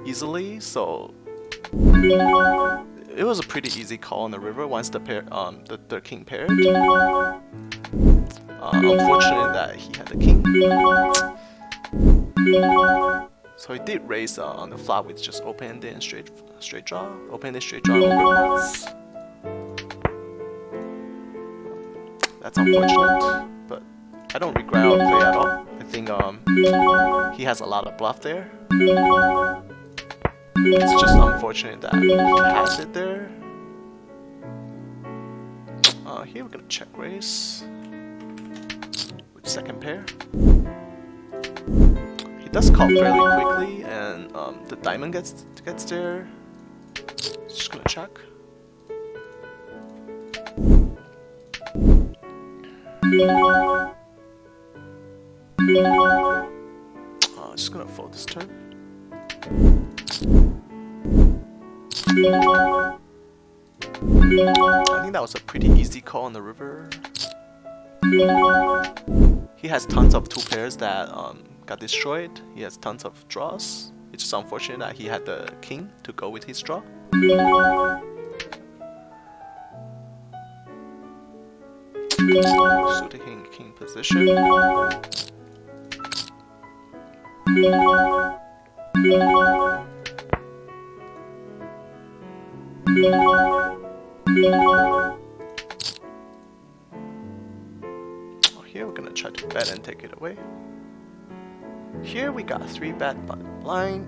easily. So it was a pretty easy call on the river once the pair, the king paired. Unfortunate that he had the king. So he did raise on the flop with just open-ended and straight draw, open-ended straight draw overcards. That's unfortunate, but I don't regret our play at all. I think he has a lot of bluff there. It's just unfortunate that he has it there. Here we're gonna check raise with second pair. He does call fairly quickly, and the diamond gets there. Just gonna check. Just gonna fold this turn. I think that was a pretty easy call on the river. He has tons of two pairs that got destroyed. He has tons of draws. It's just unfortunate that he had the king to go with his draw. Suited king position. Here we're gonna try to bet and take it away. Here we got 3-bet blind.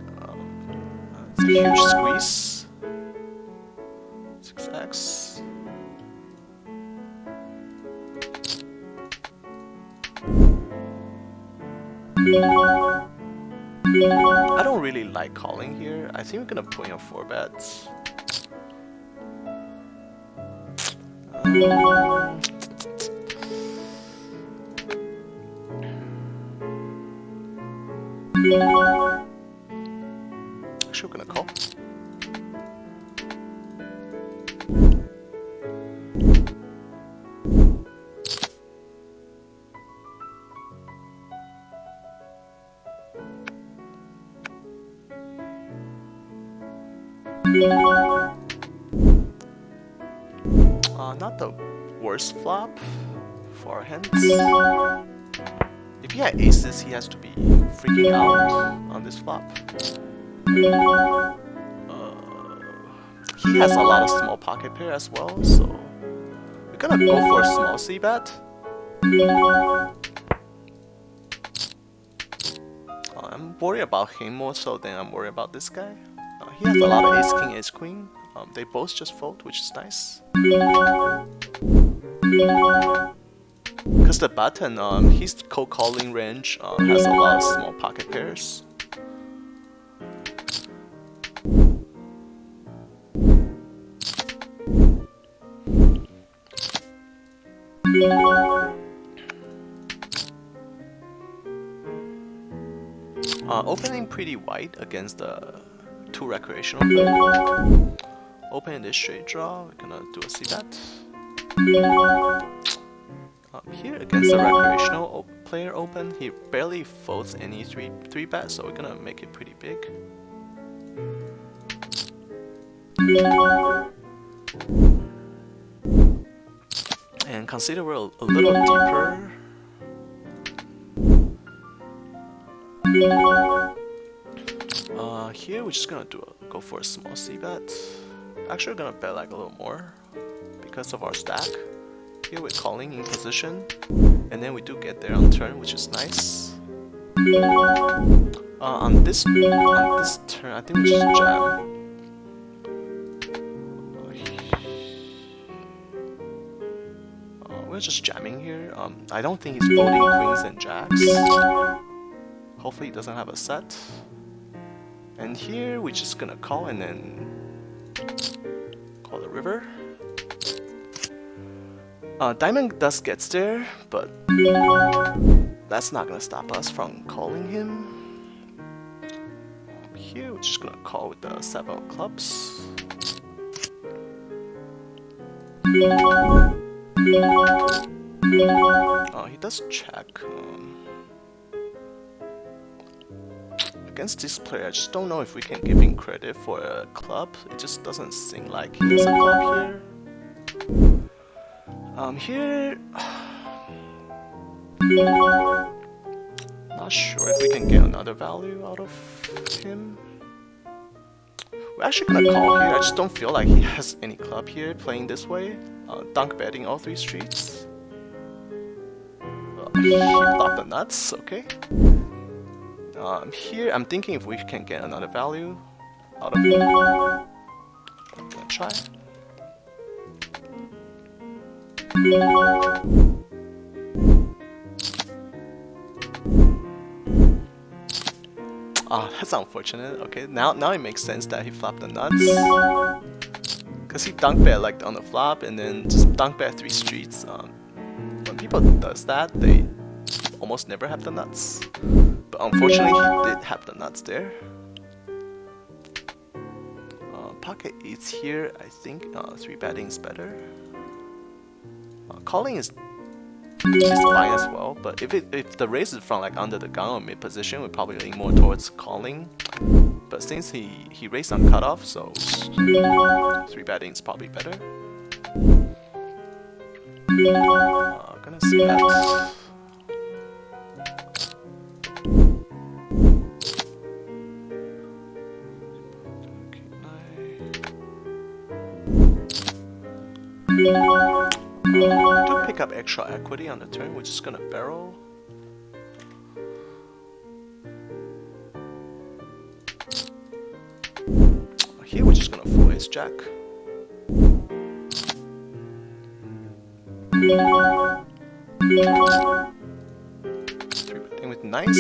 It's a huge squeeze. 6x. I don't really like calling here. I think we're gonna put in 4 bets. Actually, we're gonna call. Not the worst flop for our hands. If he had aces, he has to be freaking out on this flop. He has a lot of small pocket pair as well, so we're gonna go for a small c-bet. I'm worried about him more so than I'm worried about this guy. He has a lot of ace king, ace queen. They both just fold, which is nice. Because the button, his co-calling range has a lot of small pocket pairs. Opening pretty wide against the 2 recreational player. Open this straight draw, we're gonna do a c-bet. Here against the recreational player open, he barely folds any 3-bet, so we're gonna make it pretty big. And consider we're a little deeper. Here we're just gonna go for a small c-bet. Actually, we're gonna bet like a little more because of our stack. Here we're calling in position, and then we do get there on turn, which is nice. On this turn, I think we just jam. We're just jamming here. I don't think he's folding queens and jacks. Hopefully he doesn't have a set. And here we're just gonna call and then call the river. Diamond does gets there, but that's not gonna stop us from calling him. Here we're just gonna call with the 7 of clubs. He does check. Against this player, I just don't know if we can give him credit for a club. It just doesn't seem like he has a club here. Here, not not sure if we can get another value out of him. We're actually gonna call here. I just don't feel like he has any club here playing this way. Dunk betting all 3 streets. He blocked the nuts, okay. Here I'm thinking if we can get another value out of him. I'm gonna try. Ah, that's unfortunate. Okay, now it makes sense that he flopped the nuts. Cause he dunk bet like on the flop and then just dunk bet 3 streets. When people does that, they almost never have the nuts. But unfortunately, he did have the nuts there. Pocket 8s here. I think 3 betting is better. Calling is fine as well, but if the raise is from like under the gun or mid position, we're probably lean more towards calling. But since he raised on cutoff, so 3 betting is probably better. Gonna see that. We do pick up extra equity on the turn, we're just gonna barrel. Here we're just gonna full ace jack. 3 betting with nice.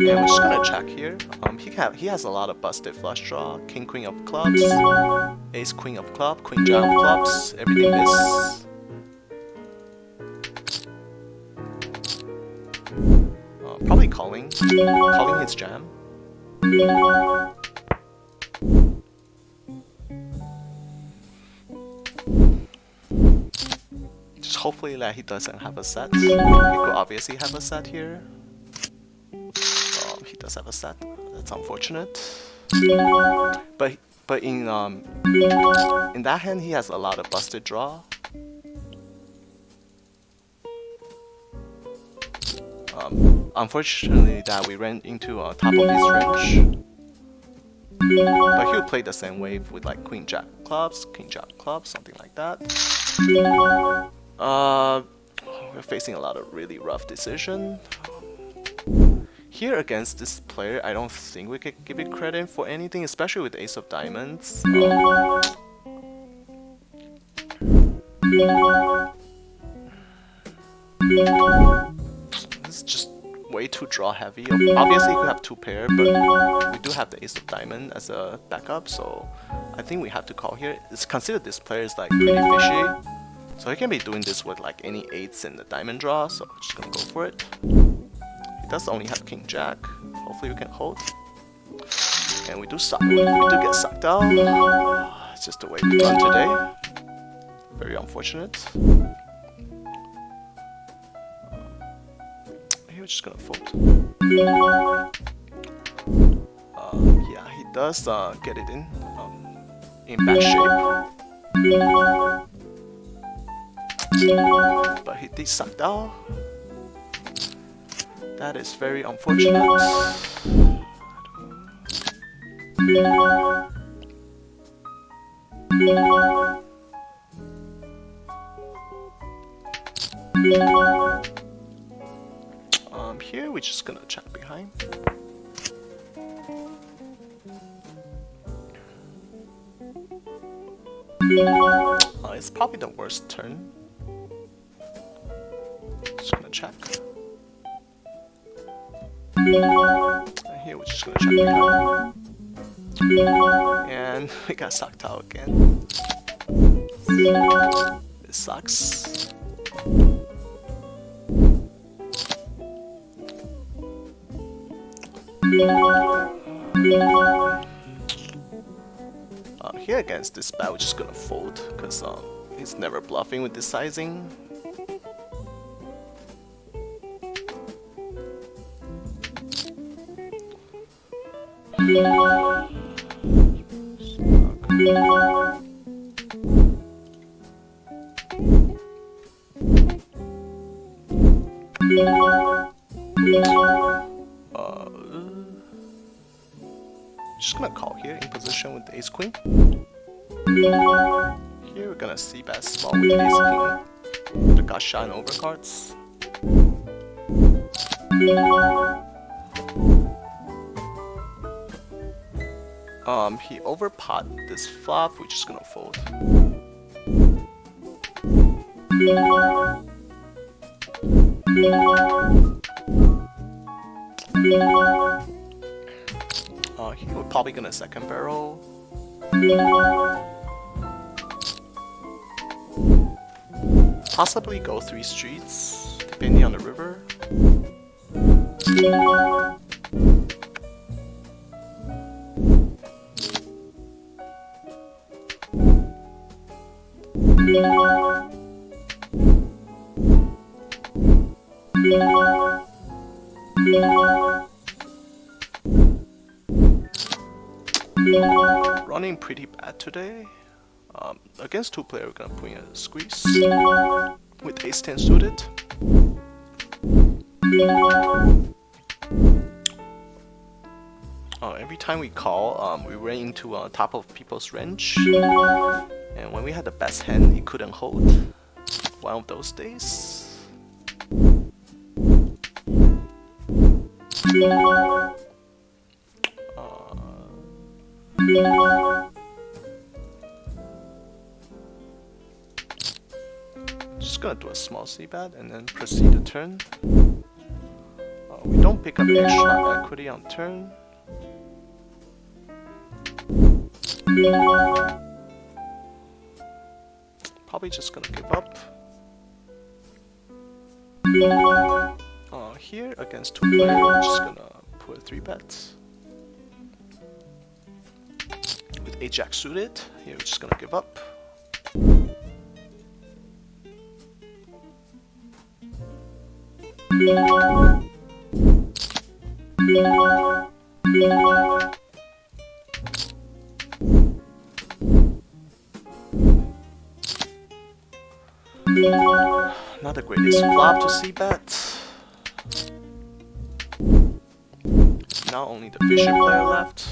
Yeah, we're just gonna check here. He has a lot of busted flush draw. King, queen of clubs, ace, queen of club, queen, jack of clubs. Everything is. Probably calling his jam. Just hopefully that he doesn't have a set. He could obviously have a set here. He does have a set. That's unfortunate. But in that hand he has a lot of busted draw. Unfortunately that we ran into top of his range. But he'll play the same wave with like queen jack clubs, king jack clubs, something like that. We're facing a lot of really rough decision. Here against this player, I don't think we could give it credit for anything, especially with ace of diamonds. This is just way too draw heavy. Obviously, you could have 2 pair, but we do have the ace of diamond as a backup, so I think we have to call here. It's considered this player is like pretty fishy, so he can be doing this with like any 8s in the diamond draw. So I'm just gonna go for it. Does only have king jack. Hopefully we can hold. And we do get sucked out. It's just the way we run today. Very unfortunate. Here we're just gonna fold. Yeah, he does get it in bad shape. But he did sucked out. That is very unfortunate. Here we're just gonna check behind. It's probably the worst turn. Just gonna check. And here we're just gonna check behind. And we got sucked out again. It sucks. Here against this bat, we're just gonna fold because he's never bluffing with this sizing. here in position with the ace queen. Here we're gonna see bet small with the ace king, the gusha and overcards. He overpot this flop, we're just gonna fold. Here we're probably gonna second barrel. Possibly go 3 streets, depending on the river. Running pretty bad today. Against 2 players, we're gonna put in a squeeze with ace 10 suited. Every time we call, we ran into top of people's range, and when we had the best hand, he couldn't hold. One of those days. Just gonna do a small c-bet and then proceed the turn. We don't pick up extra equity on turn. Probably just gonna give up. Here against 2 players, we're just gonna put a 3-bet. With ace-jack suited, here we're just gonna give up. Not the greatest flop to see bet. Now only the bishop player left.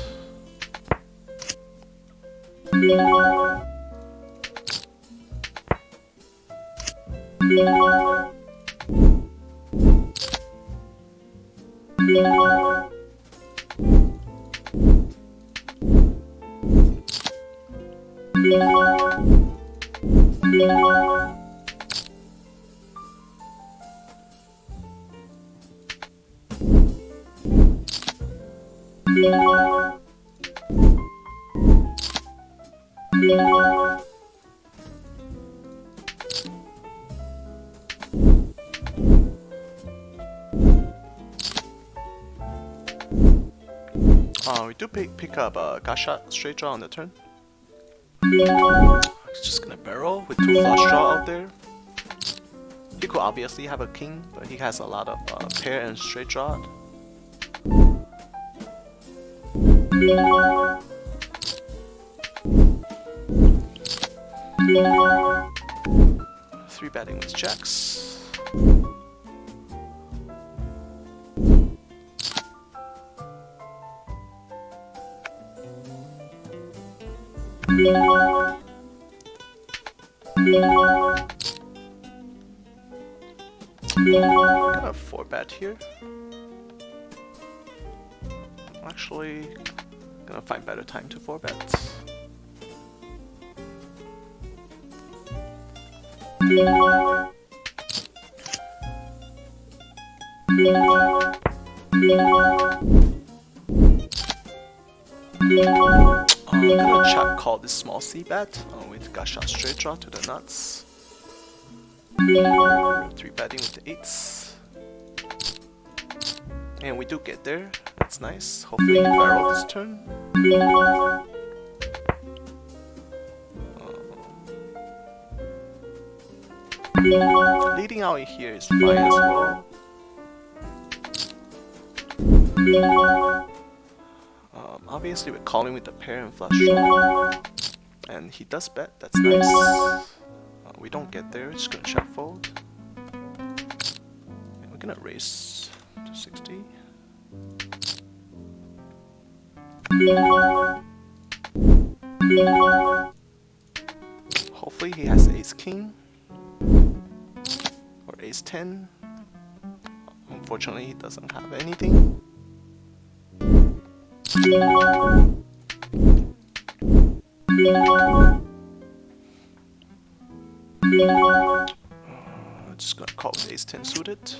We do pick up a gusha straight draw on the turn. Just gonna barrel with 2 flush draw out there. He could obviously have a king, but he has a lot of pair and straight draw. Three betting with jacks. Gonna 4-bet here. Actually, gonna find better time to 4-bet. I'm gonna check call this small c-bet with gusha straight draw to the nuts. 3-betting with the 8s. And we do get there. That's nice. Hopefully he barrel this turn. Leading out here is fine as well. Obviously we're calling with the pair and flush draw. And he does bet, that's nice. We don't get there, just gonna check fold. And we're gonna raise to 60. Hopefully he has ace king or ace 10. Unfortunately, he doesn't have anything. Just gonna call with ace 10 suited.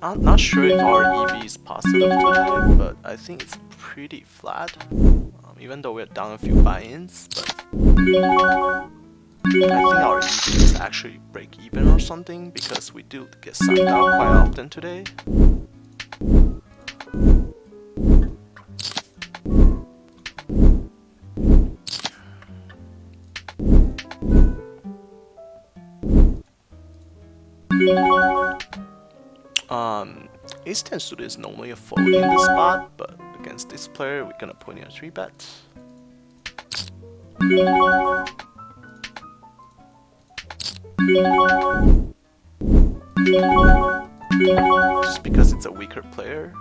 I'm not sure if our EV is positive today, but I think it's pretty flat. Even though we're down a few buy-ins, but I think our EV is actually break even or something because we do get sucked out quite often today. Ace 10 suited is normally a fold in this spot, but against this player, we're gonna put in a 3-bet. Just because it's a weaker player.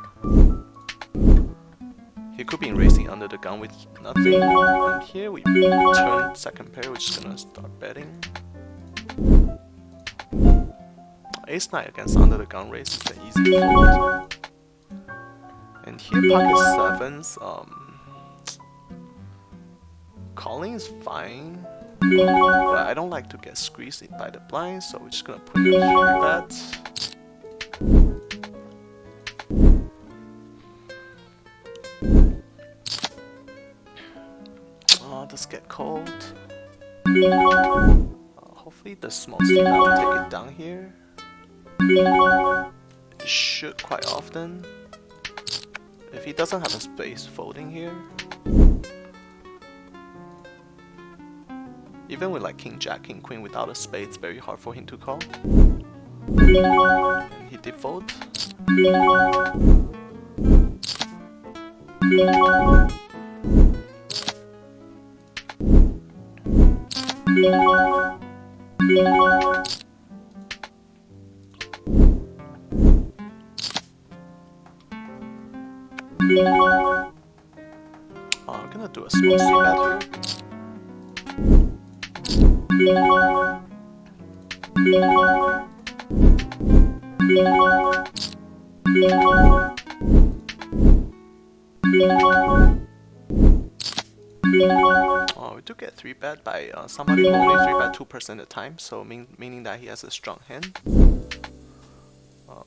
He could be racing under the gun with nothing. And here we turn second pair, we're just gonna start betting. Ace 9 against under the gun raise is an easy fold. And here pocket 7s, calling is fine, but I don't like to get squeezed by the blind, so we're just gonna put in a 3-bet. Does get cold. Hopefully the small step will take it down here. It should quite often. If he doesn't have a space folding here. Even with like king jack, king queen without a spade, it's very hard for him to call. And he did fold. I'm gonna do a small c-bet we do get 3-bet by somebody only 3-bet 2% of the time, so meaning that he has a strong hand.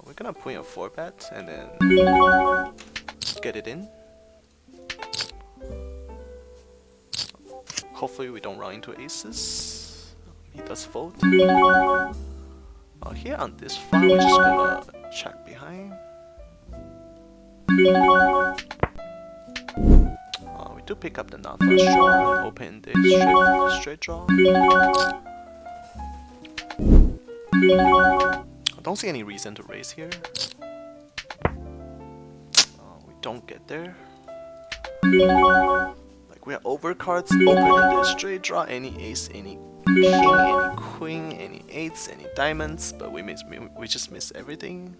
We're gonna put in a 4-bet and then get it in. Hopefully we don't run into aces. He does fold. Here on this flop, we're just gonna check behind. We do pick up the non-flush draw and open the straight draw. I don't see any reason to raise here. We don't get there. Like we have overcards, open the straight draw, any ace, any king, any queen, any eights, any diamonds, but we just miss everything.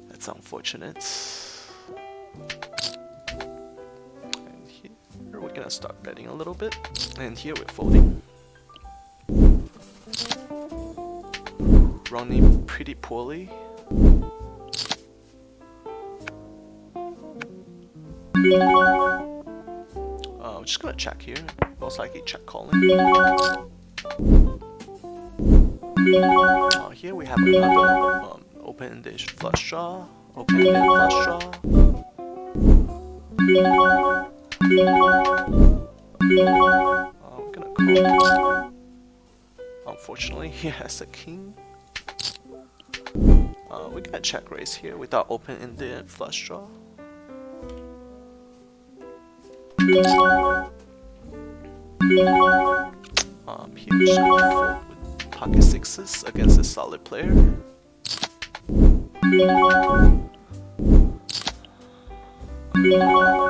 That's unfortunate. And here we're gonna start betting a little bit, and here we're folding. Running pretty poorly. We're just gonna check here. Most likely check calling. Here we have another open-ended flush draw. Open-ended flush draw. I'm gonna call. Unfortunately, he has a king. We got check raise here without open-ended flush draw. Here we're just gonna fold with pocket 6s against a solid player.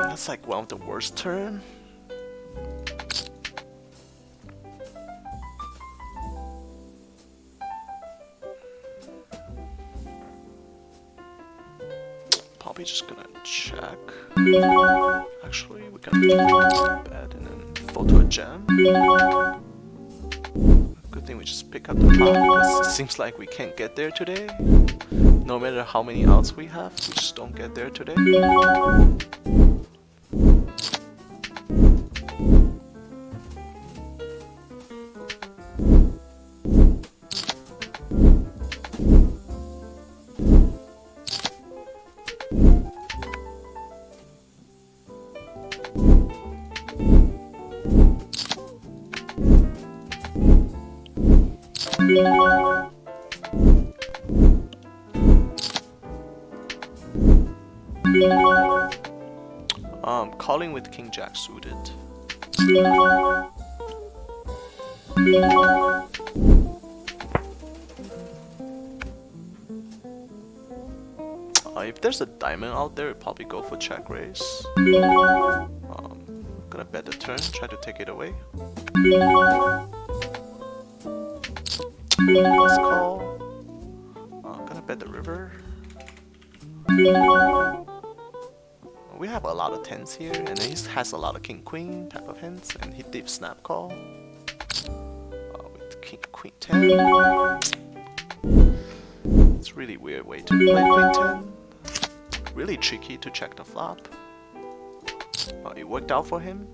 That's like one of the worst turn. probably just gonna check. Actually, we can bet and then fold to a jam. Good thing we just pick up the pot, because it seems like we can't get there today. No matter how many outs we have, we just don't get there today. Calling with King Jack suited. If there's a diamond out there, I'd probably go for check raise. Gonna bet the turn, try to take it away. Let's call. Gonna bet the river. We have a lot of tens here, and he has a lot of king queen type of hands, and he deep snap call with king queen 10. It's a really weird way to play queen 10. Really tricky to check the flop. It worked out for him.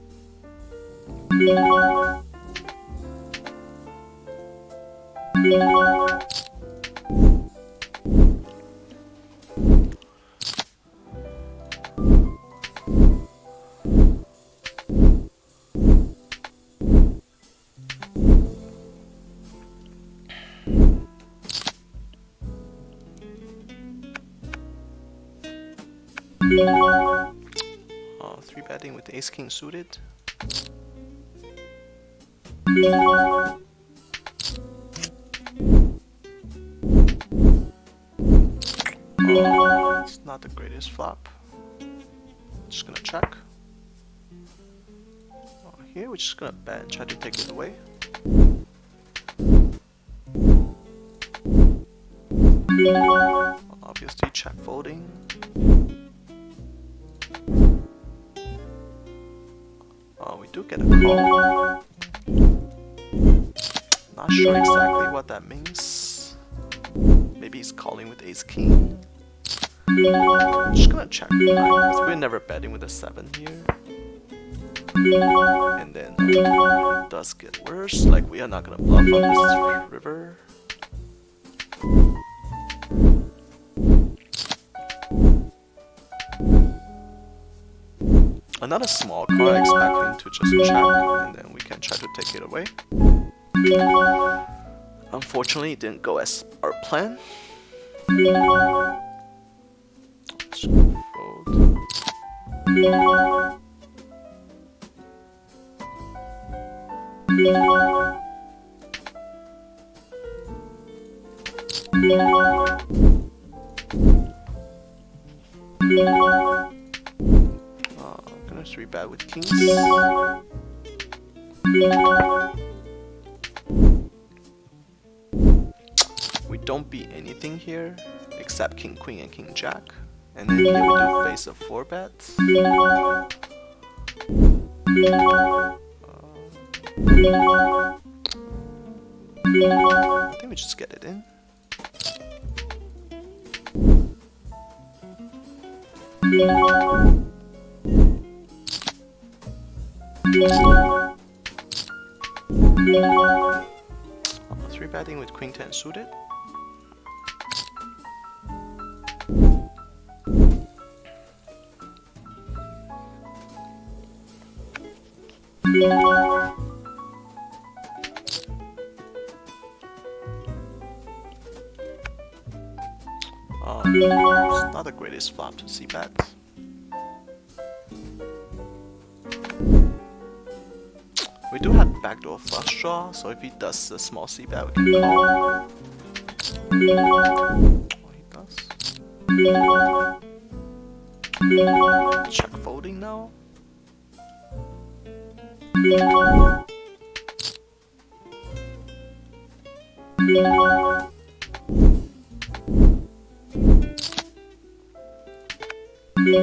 Three betting with ace king suited. It's not the greatest flop. Just gonna check. Here we're just gonna bet and try to take it away. Obviously check folding. We do get a call. Not sure exactly what that means. Maybe he's calling with ace king. I'm just gonna check because we're never betting with a 7 here. And then it does get worse, like we are not gonna bluff on this river. Another small card, I expect him to just check, and then we can try to take it away. Unfortunately, it didn't go as our plan. Let's fold. Gonna 3-bet with kings. We don't beat anything here except king queen and king jack, and then here we do face of 4-bet. I think we just get it in. Three betting with queen 10 suited. It's not the greatest flop to see bet. We do have backdoor flush draw, so if he does a small c-bet, we can call. Oh, he does. Check folding now. We're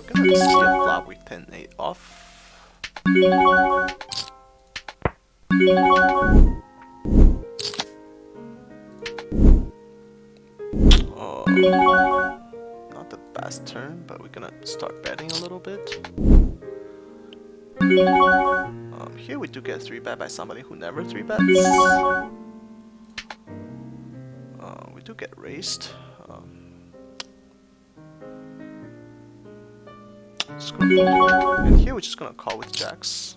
gonna see a flop with 10-8 off. Not the best turn, but we're gonna start betting a little bit. Here we do get 3-bet by somebody who never 3-bets. We do get raised. And here we're just gonna call with jacks.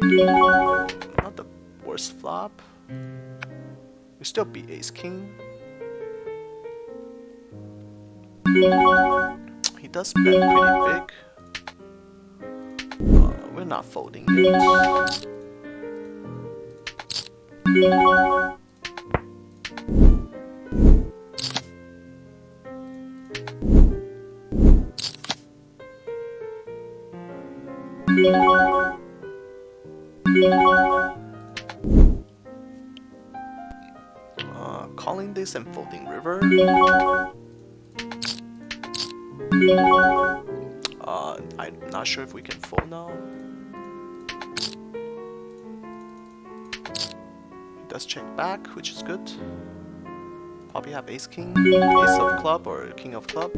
Not the worst flop. We still beat ace king. He does bet pretty big. We're not folding yet. Calling this and folding river. I'm not sure if we can fold now. He does check back, which is good. Probably have ace king, ace of club or king of club.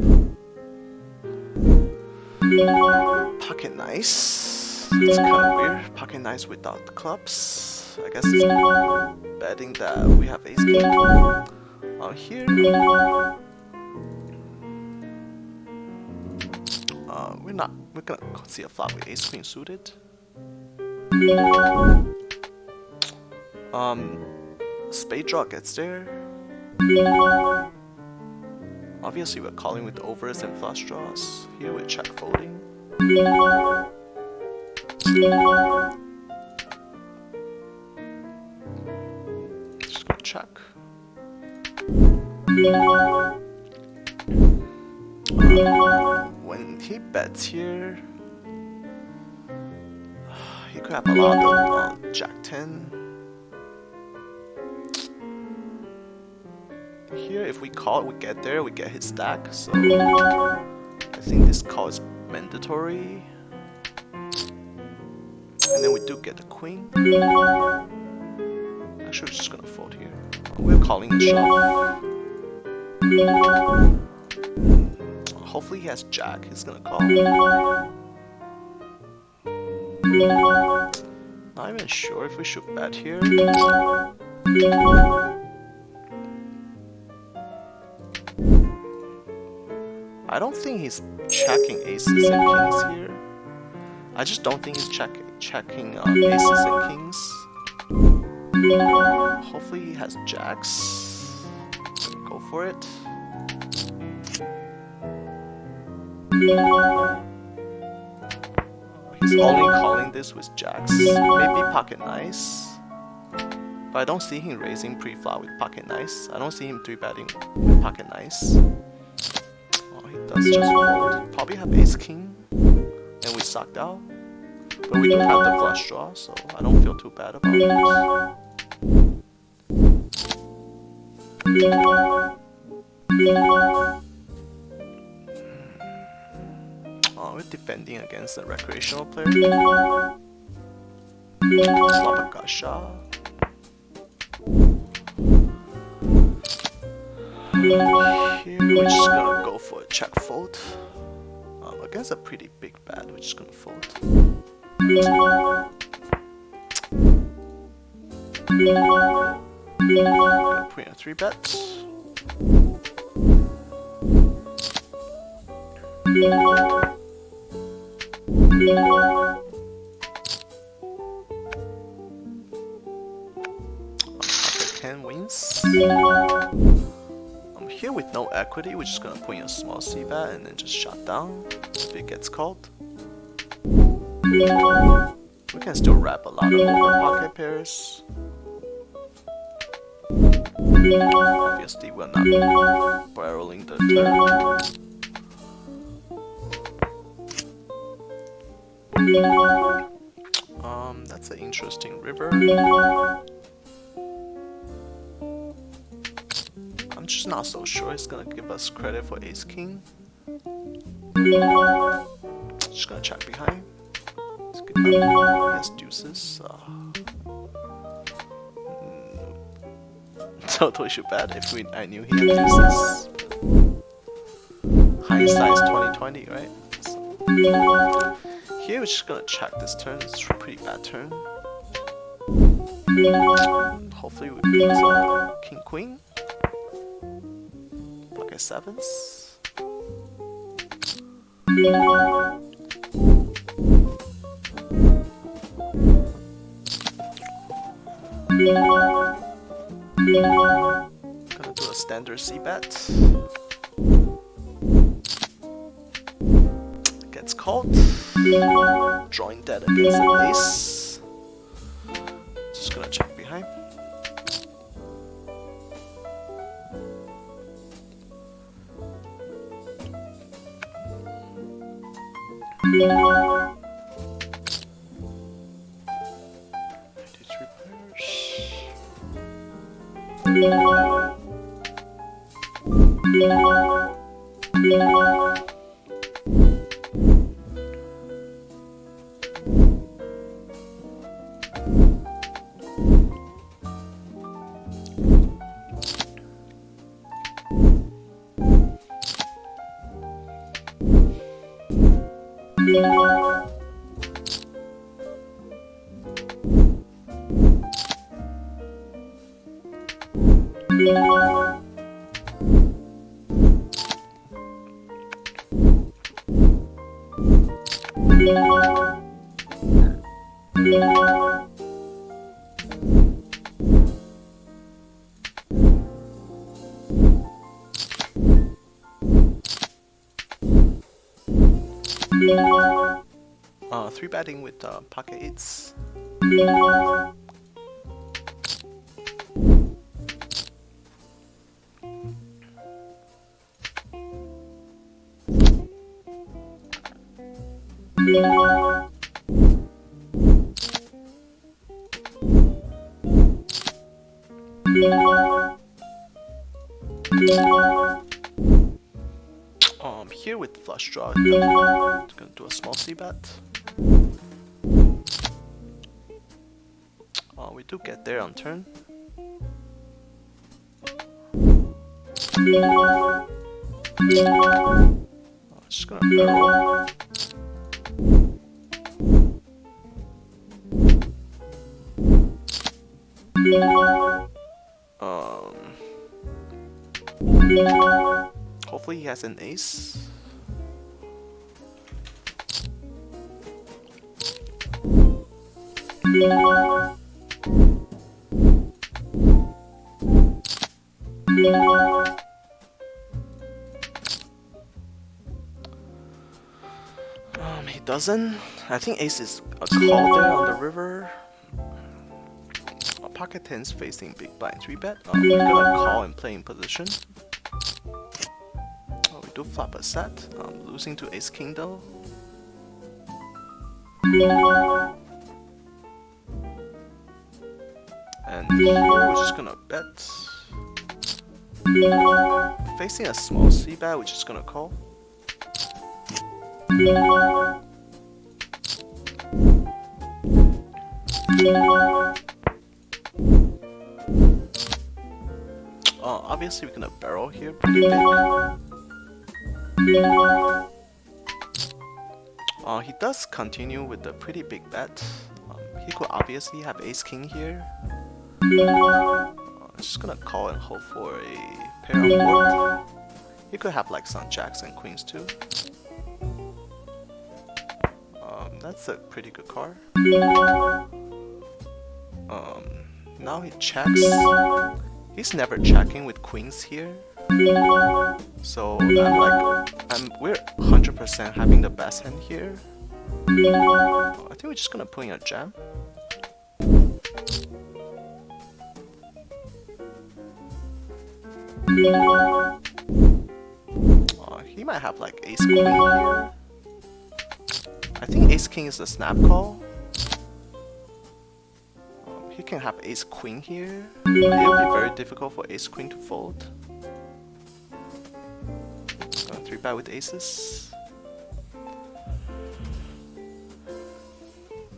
Pocket nice. It's kind of weird. Pocket nice without the clubs. I guess it's betting that we have ace king. Here. We're gonna see a flop with ace queen suited. Spade draw gets there. Obviously we're calling with overs and flush draws. Here we check folding. Just gonna check. When he bets here, he could have a lot of jack 10. Here, if we call, we get there, we get his stack. So I think this call is mandatory. And then we do get the queen. Actually, we're just gonna fold here. We're calling a shove. Hopefully he has jack, he's gonna call. Not even sure if we should bet here. I don't think he's checking aces and kings here. I just don't think he's checking aces and kings. Hopefully he has jacks. Go for it. He's only calling this with jacks. Maybe pocket nice. But I don't see him raising pre-flop with pocket nice. I don't see him 3-betting with pocket nice. Oh, he does just fold. Probably have ace king. And we sucked out. But we do have the flush draw, so I don't feel too bad about it. Oh, we're defending against a recreational player. Slapakasha. Here we're just gonna go for a check fold. Against a pretty big bet, we're just gonna fold. Gonna put in a 3-bet. Pocket 10 wins. Here with no equity, we're just gonna put in a small c-bet and then just shut down if it gets called. We can still wrap a lot of over pocket pairs. Obviously, we're not barreling the turn. That's an interesting river. I'm just not so sure it's gonna give us credit for ace king. Just gonna check behind. Let's get yes, deuces. Totally should bet if I knew he had deuces. Hindsight's 2020, right? So, here we're just gonna check this turn. It's a pretty bad turn. Hopefully we beat king queen. Pocket sevens. Gonna do a standard c-bet. Gets called. Drawing dead against an ace. Just gonna check behind. Three betting with pocket eights. Here with flush draw, gonna do a small c-bet. We do get there on turn. Just gonna barrel. Hopefully he has an ace. He doesn't. I think ace is a call there on the river. Pocket tens facing big blind 3-bet. We're gonna call and play in position. We do flop a set. Losing to ace king though. And here we're just gonna bet. Facing a small c-bet, we're just gonna call. Obviously we're gonna barrel here pretty big. He does continue with a pretty big bet. He could obviously have ace king here. Just gonna call and hope for a pair on board. He could have like some jacks and queens too. That's a pretty good card. Now he checks. He's never checking with queens here. So we're 100% having the best hand here. I think we're just gonna put in a jam. He might have like ace queen here. I think ace king is a snap call. He can have ace queen here. It will be very difficult for ace queen to fold. Gonna 3-bet with aces.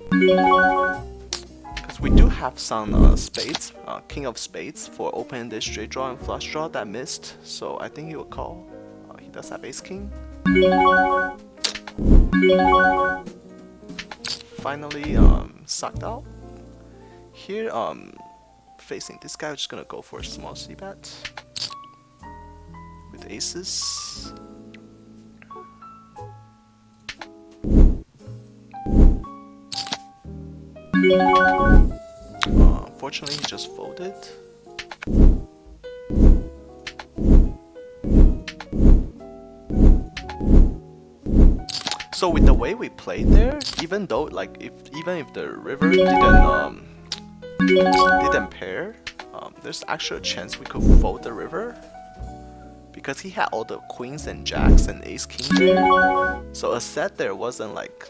Because we do have some spades, king of spades for open-ended straight draw and flush draw that missed, so I think he will call. He does have ace king. Finally, sucked out. Here, facing this guy, we're just gonna go for a small c-bet with aces. Unfortunately, he just folded. So with the way we played there, even though even if the river didn't pair, there's actually a chance we could fold the river because he had all the queens and jacks and ace king there. So a set there wasn't like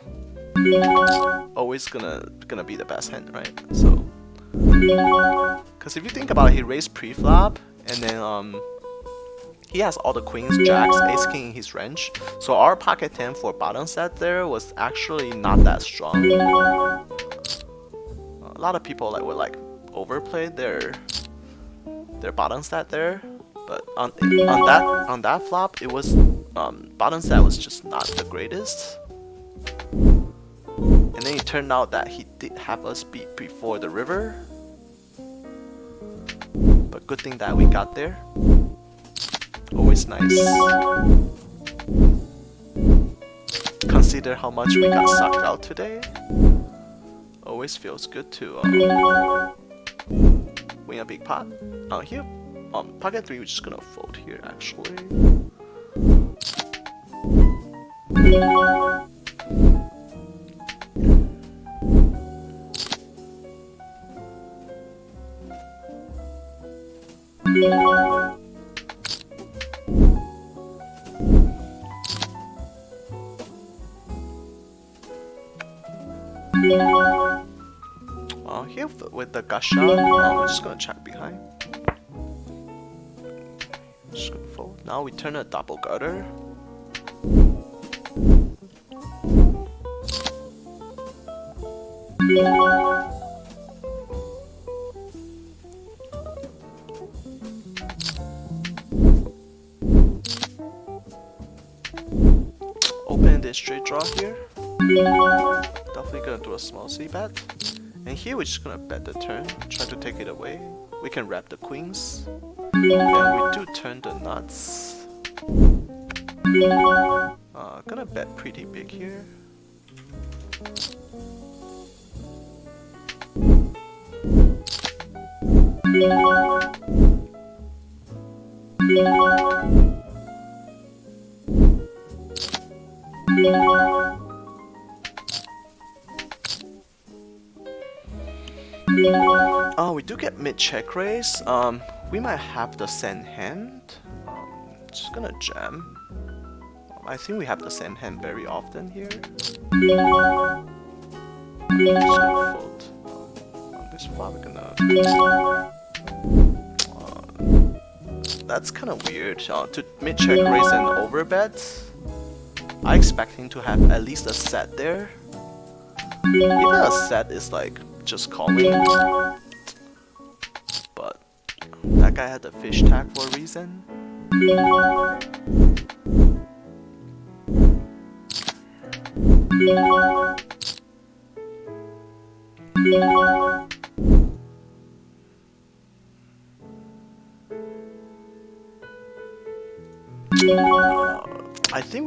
always gonna be the best hand, right? So because if you think about it, he raised pre-flop and then he has all the queens, jacks, ace king in his range. So our pocket 10 for bottom set there was actually not that strong. A lot of people would overplay their bottom set there, but on that flop, it was bottom set was just not the greatest. And then it turned out that he did have us beat before the river, but good thing that we got there. Always nice. Consider how much we got sucked out today. Always feels good to win a big pot. Here, pocket 3, we're just gonna fold here actually. Here with the gush shot, we're just gonna check behind. Just gonna fold. Now we turn a double gutter. Open this straight draw here. Definitely gonna do a small c-bet. And here we're just gonna bet the turn, try to take it away. We can wrap the queens. And we do turn the nuts. Gonna bet pretty big here. We do get mid check raise. We might have the same hand. Just gonna jam. I think we have the same hand very often here. Just gonna fold. On this flop, we're gonna. That's kind of weird. To mid check raise and overbet. I expect him to have at least a set there. Even a set is like just calling. But that guy had the fish tag for a reason. I think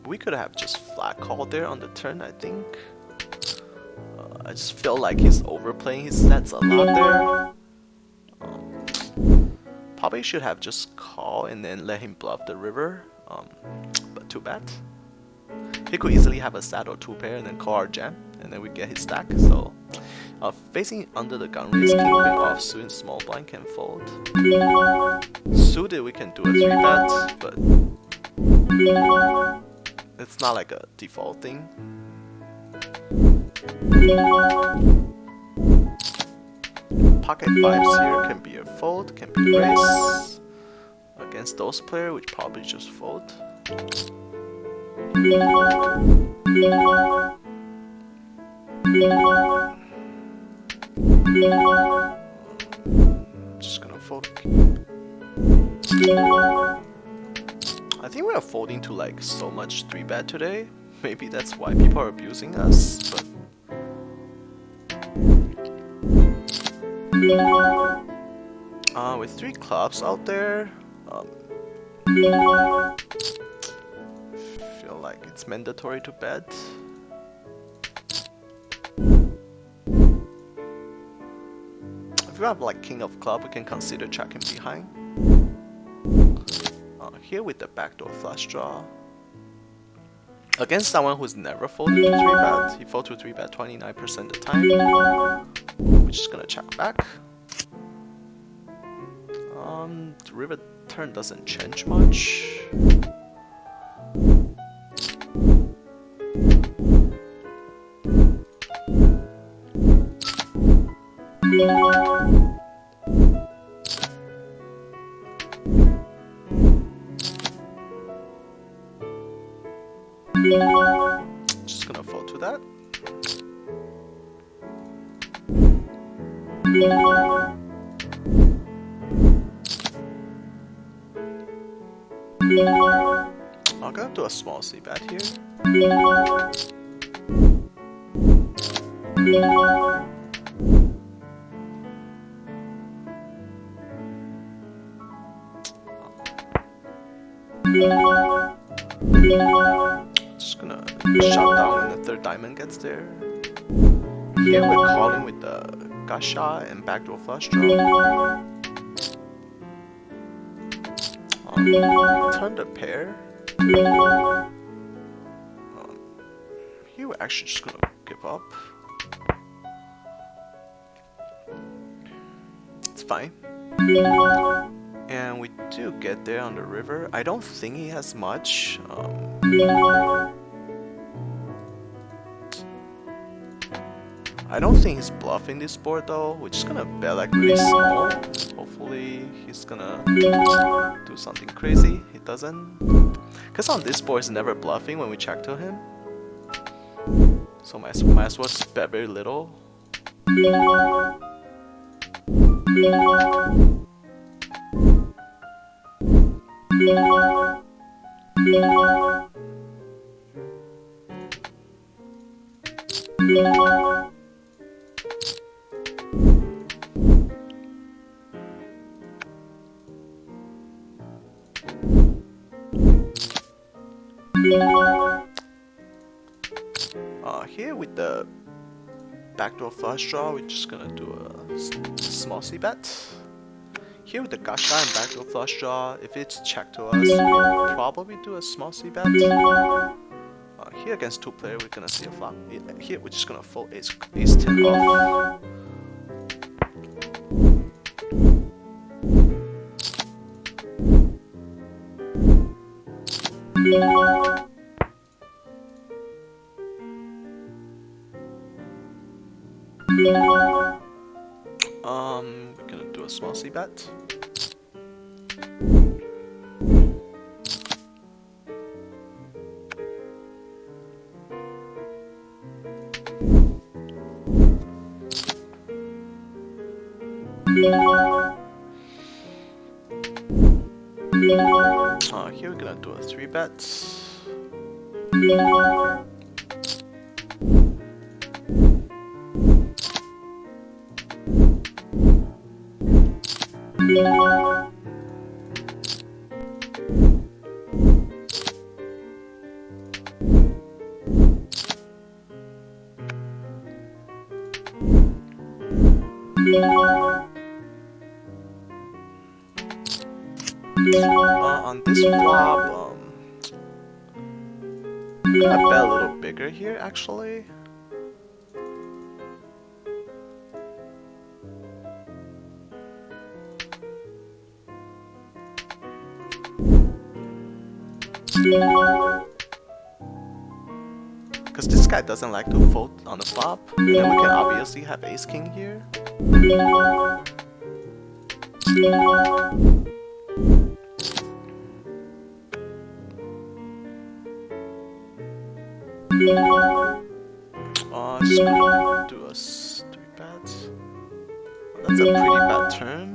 we could have just flat called there on the turn. I think I just feel like he's overplaying his sets a lot there. Probably should have just called and then let him bluff the river. But too bad. He could easily have a saddle 2-pair and then call our jam, and then we get his stack. So facing under the gun raise, king queen offsuit, small blind can fold. Suited we can do a 3-bet, but it's not like a default thing. Pocket fives here can be a fold, can be a raise. Against those players, which probably just fold. Just gonna fold. I think we are folding to like so much 3-bet today. Maybe that's why people are abusing us, but with 3 clubs out there, feel like it's mandatory to bet. If you have like king of club, we can consider checking behind. Here with the backdoor flush draw. Against someone who's never folded to 3-bet, he fold to 3-bet 29% of the time. We're just gonna check back. The river turn doesn't change much. Just gonna fold to that. I'm gonna do a small c-bet here. Just gonna shut down when the third diamond gets there. Here we're calling with the gasha and backdoor flush draw. Turn the pair. Here we're actually just gonna give up. It's fine. And we do get there on the river. I don't think he has much. I don't think he's bluffing this board though. We're just gonna bet like really small. Hopefully he's gonna do something crazy. He doesn't. Because on this board he's never bluffing when we check to him. So might as well just bet very little. Here with the backdoor flush draw, we're just gonna do a small c-bet. Here with the gasha and backdoor flush draw, if it's checked to us, we'll probably do a small c-bet. Here against 2 players, we're gonna see a flop. Here we're just gonna fold ace 10 off. We're gonna do a small c-bet. Here we're gonna do a 3-bet. On this flop, I'm gonna bet a little bigger here actually. Because this guy doesn't like to fold on the flop, and then we can obviously have ace king here. Just gonna do a 3-bet. That's a pretty bad turn.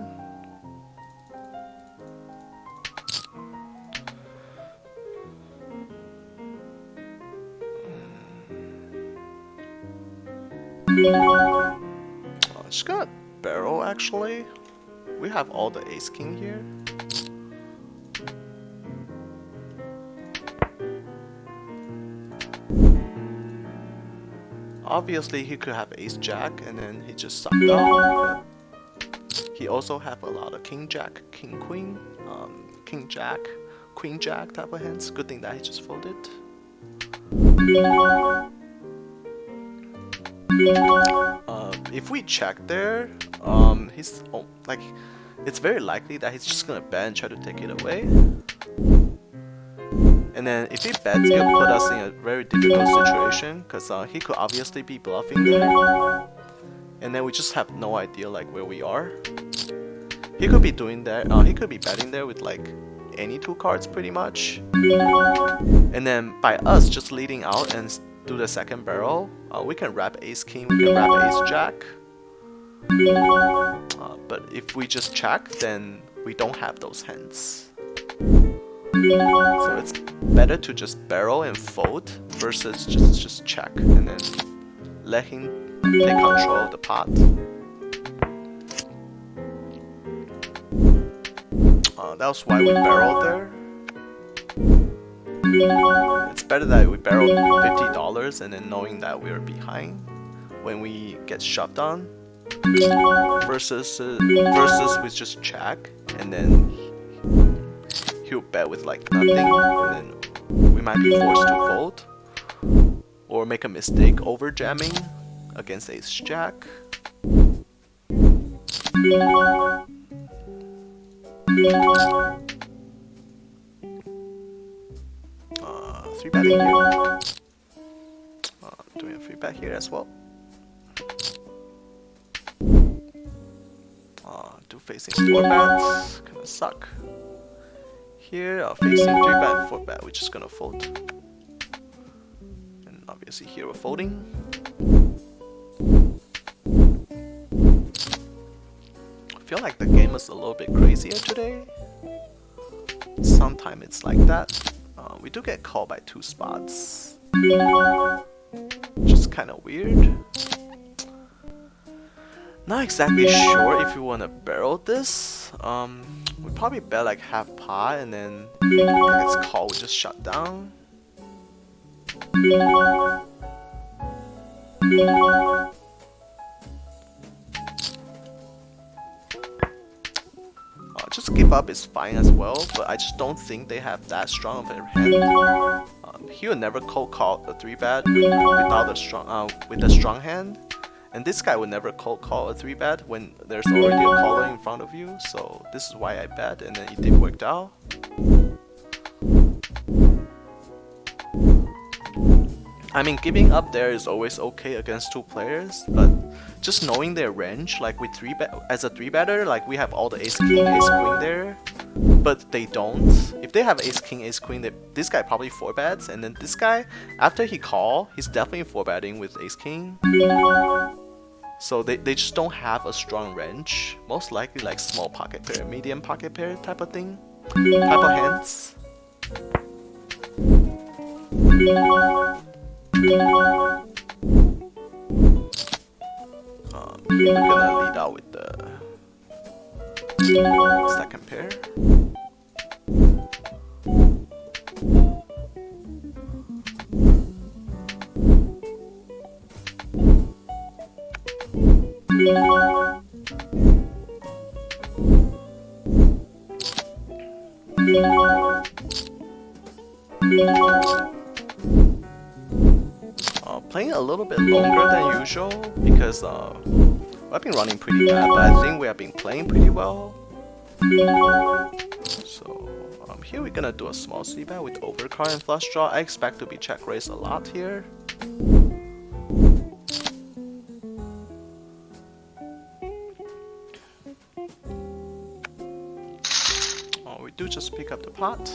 Just gonna barrel actually. We have all the ace king here. Obviously he could have ace jack and then he just sucked out. He also have a lot of king jack, king queen, king jack, queen jack type of hands. Good thing that he just folded. If we check there, he's like, it's very likely that he's just gonna bet and try to take it away. And then if he bets, it'll put us in a very difficult situation because he could obviously be bluffing there, and then we just have no idea like where we are. He could be doing that. He could be betting there with like any 2 cards pretty much, and then by us just leading out and do the second barrel, we can wrap ace king, we can wrap ace jack. But if we just check, then we don't have those hands. So it's better to just barrel and fold versus just check and then let him take control of the pot. That was why we barreled there. It's better that we barreled $50 and then knowing that we're behind when we get shoved on versus we just check and then he'll bet with like nothing and then we might be forced to fold or make a mistake over jamming against ace jack. 3-betting here. Doing a 3-bet here as well. Do facing 4-bets, kinda suck. Here, facing 3-bet, 4-bet, we're just gonna fold. And obviously here we're folding. I feel like the game is a little bit crazier today. Sometimes it's like that. We do get called by 2 spots. Just kinda weird. Not exactly sure if you wanna barrel this. We probably bet like half pot and then if it gets called, we just shut down. Just give up is fine as well, but I just don't think they have that strong of a hand. He would never cold call a 3-bet without a strong with a strong hand, and this guy would never cold call a 3-bet when there's already a caller in front of you. So this is why I bet, and then it did work out. I mean, giving up there is always okay against 2 players, but just knowing their range, like with 3-bet as a 3-better, like we have all the ace king, ace queen there, but they don't. If they have ace king, ace queen, this guy probably 4-bets, and then this guy, after he call, he's definitely 4-betting with ace king. So they just don't have a strong range. Most likely like small pocket pair, medium pocket pair type of thing, type of hands. We're gonna lead out with the second pair. Playing a little bit longer than usual because I've been running pretty bad, but I think we have been playing pretty well. So here we're gonna do a small c-bet with overcard and flush draw. I expect to be check raised a lot here. Oh, we do just pick up the pot.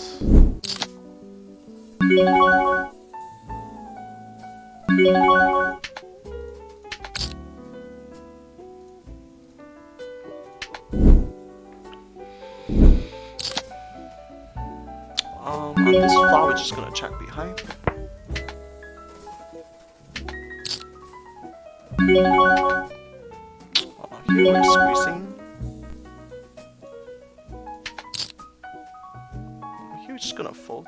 On this flop, we're just gonna check behind. Here we're squeezing. Here we're just gonna fold.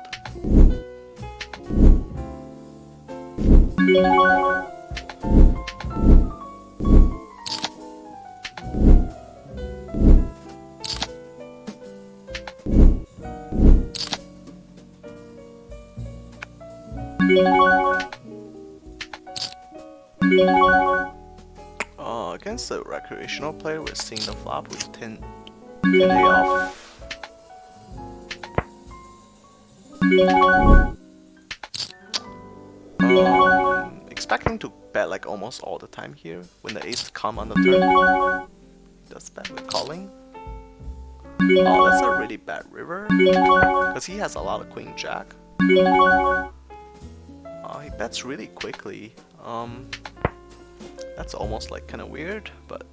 Against the recreational player, we're seeing the flop with 10A off. Expecting to bet like almost all the time here when the ace come on the turn. Does bet with calling. Oh, that's a really bad river because he has a lot of queen jack. He bets really quickly. That's almost like kind of weird, but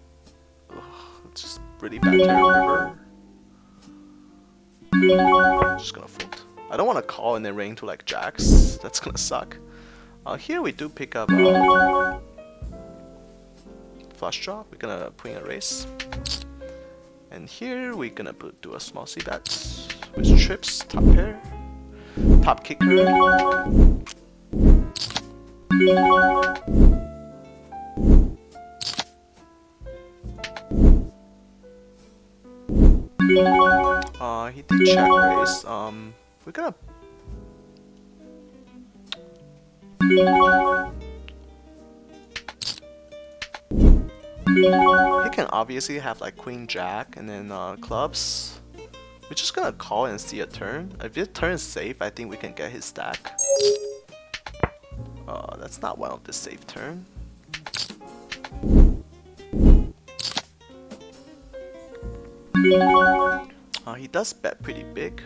it's just really bad turn river. Just gonna fold. I don't want to call and then rain to like jacks. That's gonna suck. Here we do pick up flush draw. We're gonna put in a raise, and here we're gonna do a small c bet with trips, top pair, top kicker. He did check raise. We're gonna. He can obviously have like queen jack and then clubs. We're just gonna call and see a turn. If his turn is safe, I think we can get his stack. That's not one of the safe turn. He does bet pretty big.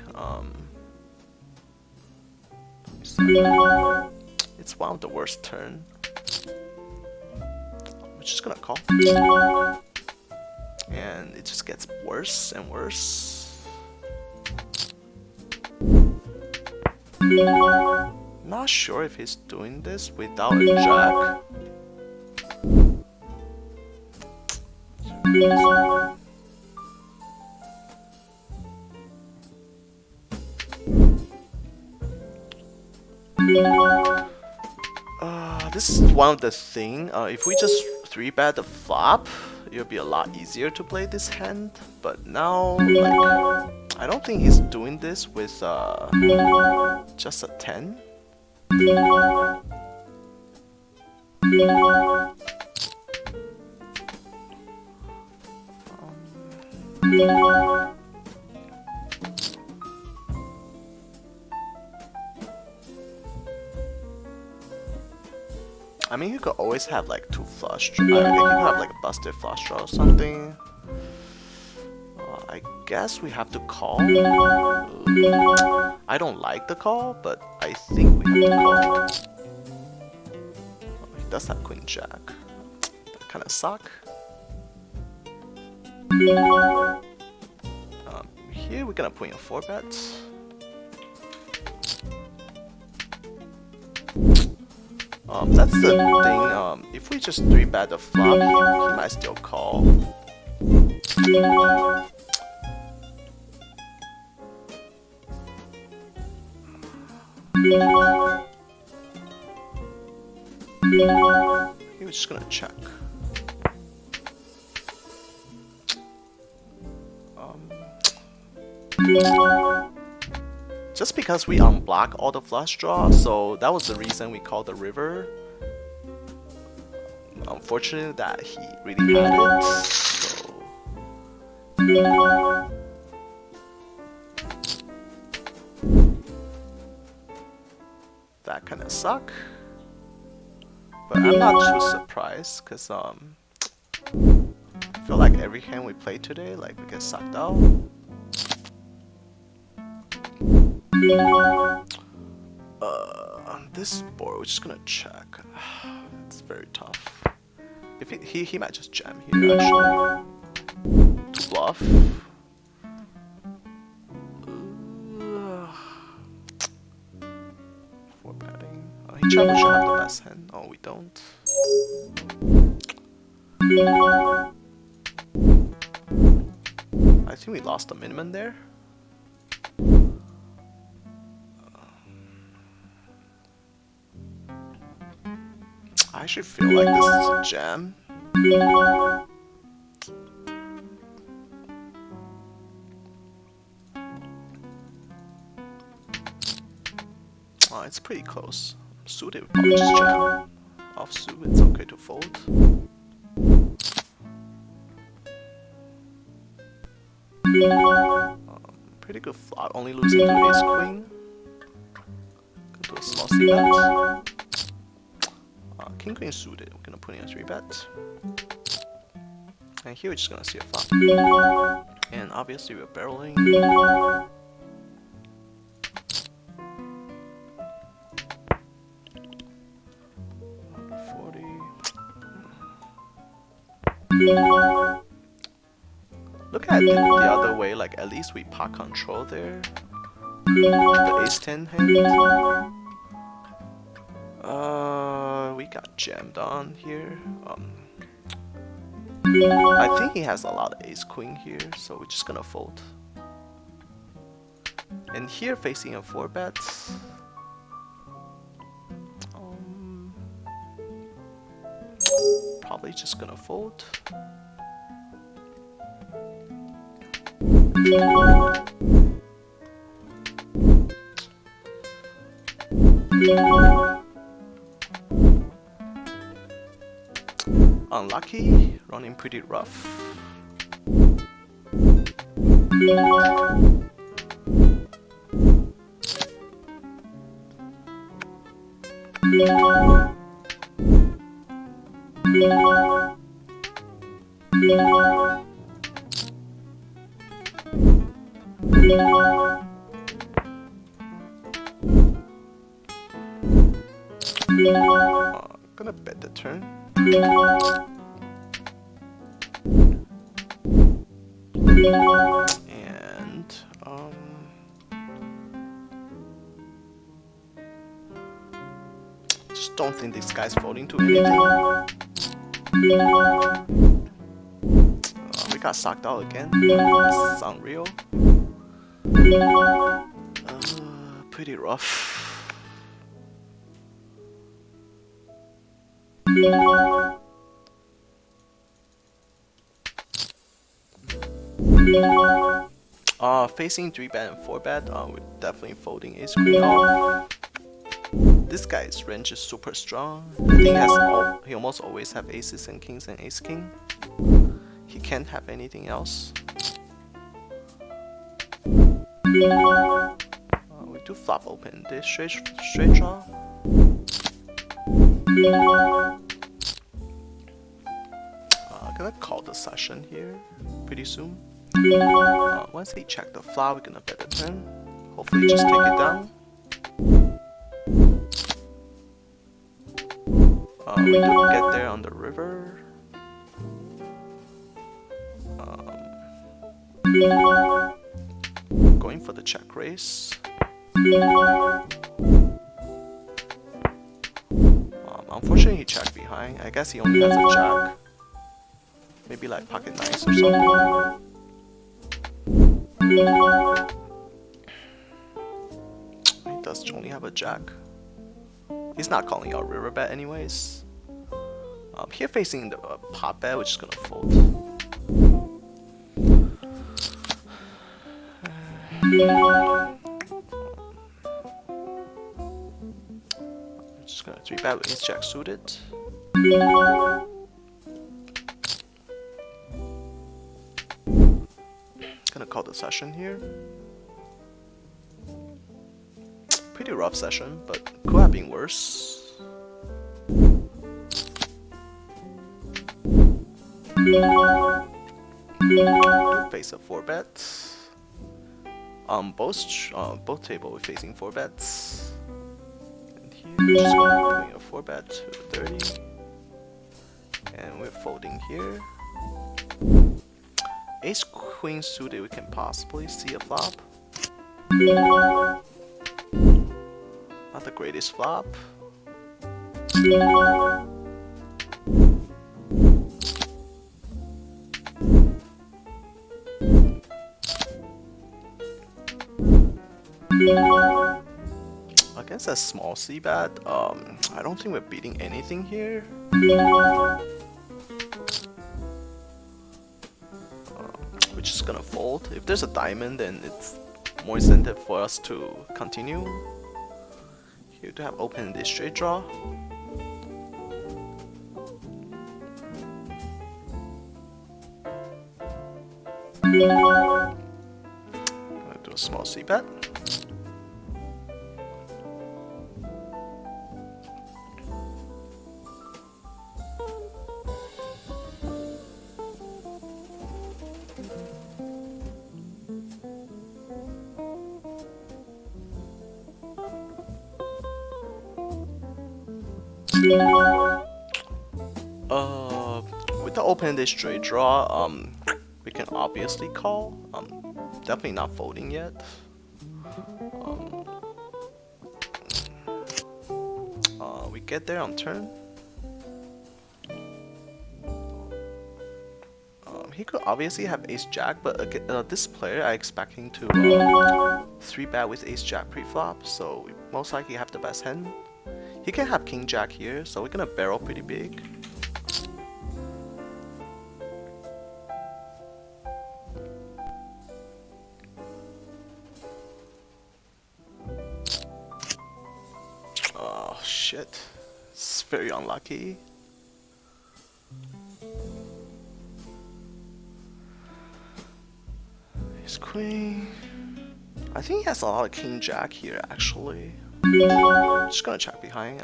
It's one of the worst turn. We're just gonna call. And it just gets worse and worse. Not sure if he's doing this without a jack. This is one of the thing. If we just 3-bet the flop, it'll be a lot easier to play this hand. But now, like, I don't think he's doing this with just a 10. I mean, you could always have like 2 flush. I think you could have like a busted flush draw or something. I guess we have to call. I don't like the call, but I think we have to call. He does have queen jack. That kind of suck. Here we're gonna put in 4 bets. That's the thing. If we just 3-bet the flop, he might still call. He was just gonna check. Just because we unblock all the flush draws, so that was the reason we called the river. Unfortunately, that he really had it. So that kind of suck. But I'm not too surprised, cause I feel like every hand we play today, like we get sucked out. On this board, we're just gonna check. It's very tough. If he might just jam here actually to bluff. For betting. He checked we should have the best hand. Oh, we don't. I think we lost the minimum there. I actually feel like this is a jam. Oh, it's pretty close. Suited, we probably just jam. Offsuit, it's okay to fold. Pretty good flop, only losing to ace queen. Gonna do a small c-bet. King queen suited, we're gonna put in a 3-bet. And here we're just gonna see a flop. And obviously we're barreling. Look at it the other way, like at least we pot control there. The ace-10 hand. We got jammed on here. I think he has a lot of ace-queen here, so we're just gonna fold. And here facing a 4-bet. Probably just gonna fold. Unlucky, running pretty rough. Gonna bet the turn. And just don't think this guy's folding to anything. We got sucked out again. This is unreal. Pretty rough. Facing 3-bet and 4-bet, we're definitely folding ace queen off. This guy's range is super strong. I think he almost always have aces and kings and ace king. He can't have anything else. We do flop open this straight draw. Gonna call the session here pretty soon. Once he check the flop, we're gonna bet the turn. Hopefully just take it down. We do get there on the river. Going for the check raise. Unfortunately he checked behind. I guess he only has a jack. Maybe like pocket nines or something. He does only have a jack. He's not calling out river bet anyways. Here facing the pot bet, we're just gonna fold. Just gonna 3-bet with ace jack suited. Gonna call the session here. Pretty rough session, but could have been worse. Face a 4-bet. Both table we're facing 4-bets. And here we're just gonna put a 4-bet to 30. And we're folding here. Ace Queen suited, we can possibly see a flop. Not the greatest flop. Against a small c-bet, I don't think we're beating anything here. We're just gonna fold. If there's a diamond, then it's more incentive for us to continue. Here to have open this straight draw. I'm gonna do a small c-bet. With the open-ended straight draw, we can obviously call. Definitely not folding yet. We get there on turn. He could obviously have ace-jack, but this player I expect him to 3-bet with ace-jack pre-flop, so we most likely have the best hand. He can have king-jack here, so we're gonna barrel pretty big. Oh shit, it's very unlucky. His queen. I think he has a lot of king-jack here actually. Just gonna check behind.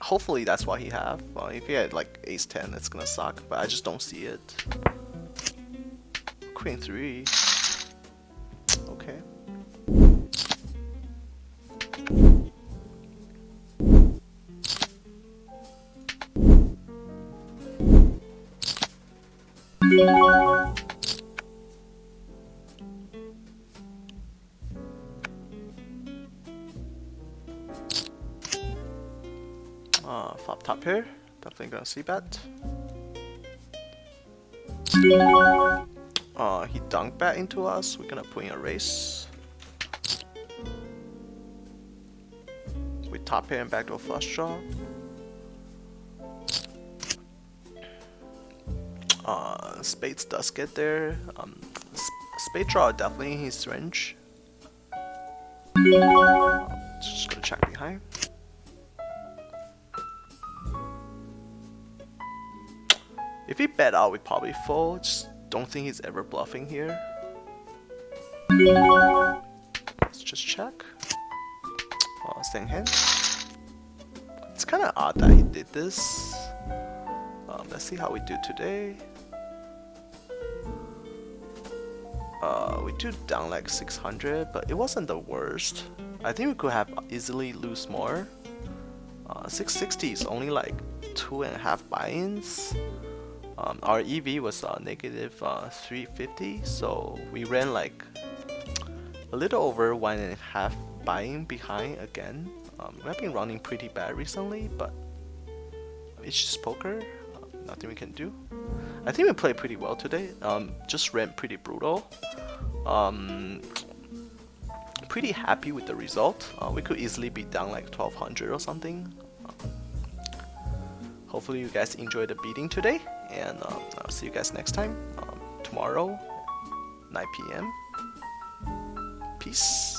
Hopefully that's what he have. If he had like ace-10, it's gonna suck, but I just don't see it. Queen 3. Okay. Flop top pair, definitely gonna see bet. He dunk bet into us, we're gonna put in a race. With top pair and backdoor flush draw. Spades does get there. Spade draw definitely in his range. Just gonna check behind. If he bet out, we probably fold. Just don't think he's ever bluffing here. Let's just check. Same hand. It's kind of odd that he did this. Let's see how we do today. We do down like 600, but it wasn't the worst. I think we could have easily lose more. 660 is only like 2.5 buy-ins. Our EV was negative 350, so we ran like a little over 1.5 buy-in behind again. We've been running pretty bad recently, but it's just poker. Nothing we can do. I think we played pretty well today. Just ran pretty brutal. Pretty happy with the result. We could easily be down like 1200 or something. Hopefully you guys enjoyed the beating today, and I'll see you guys next time, tomorrow, 9 p.m. Peace.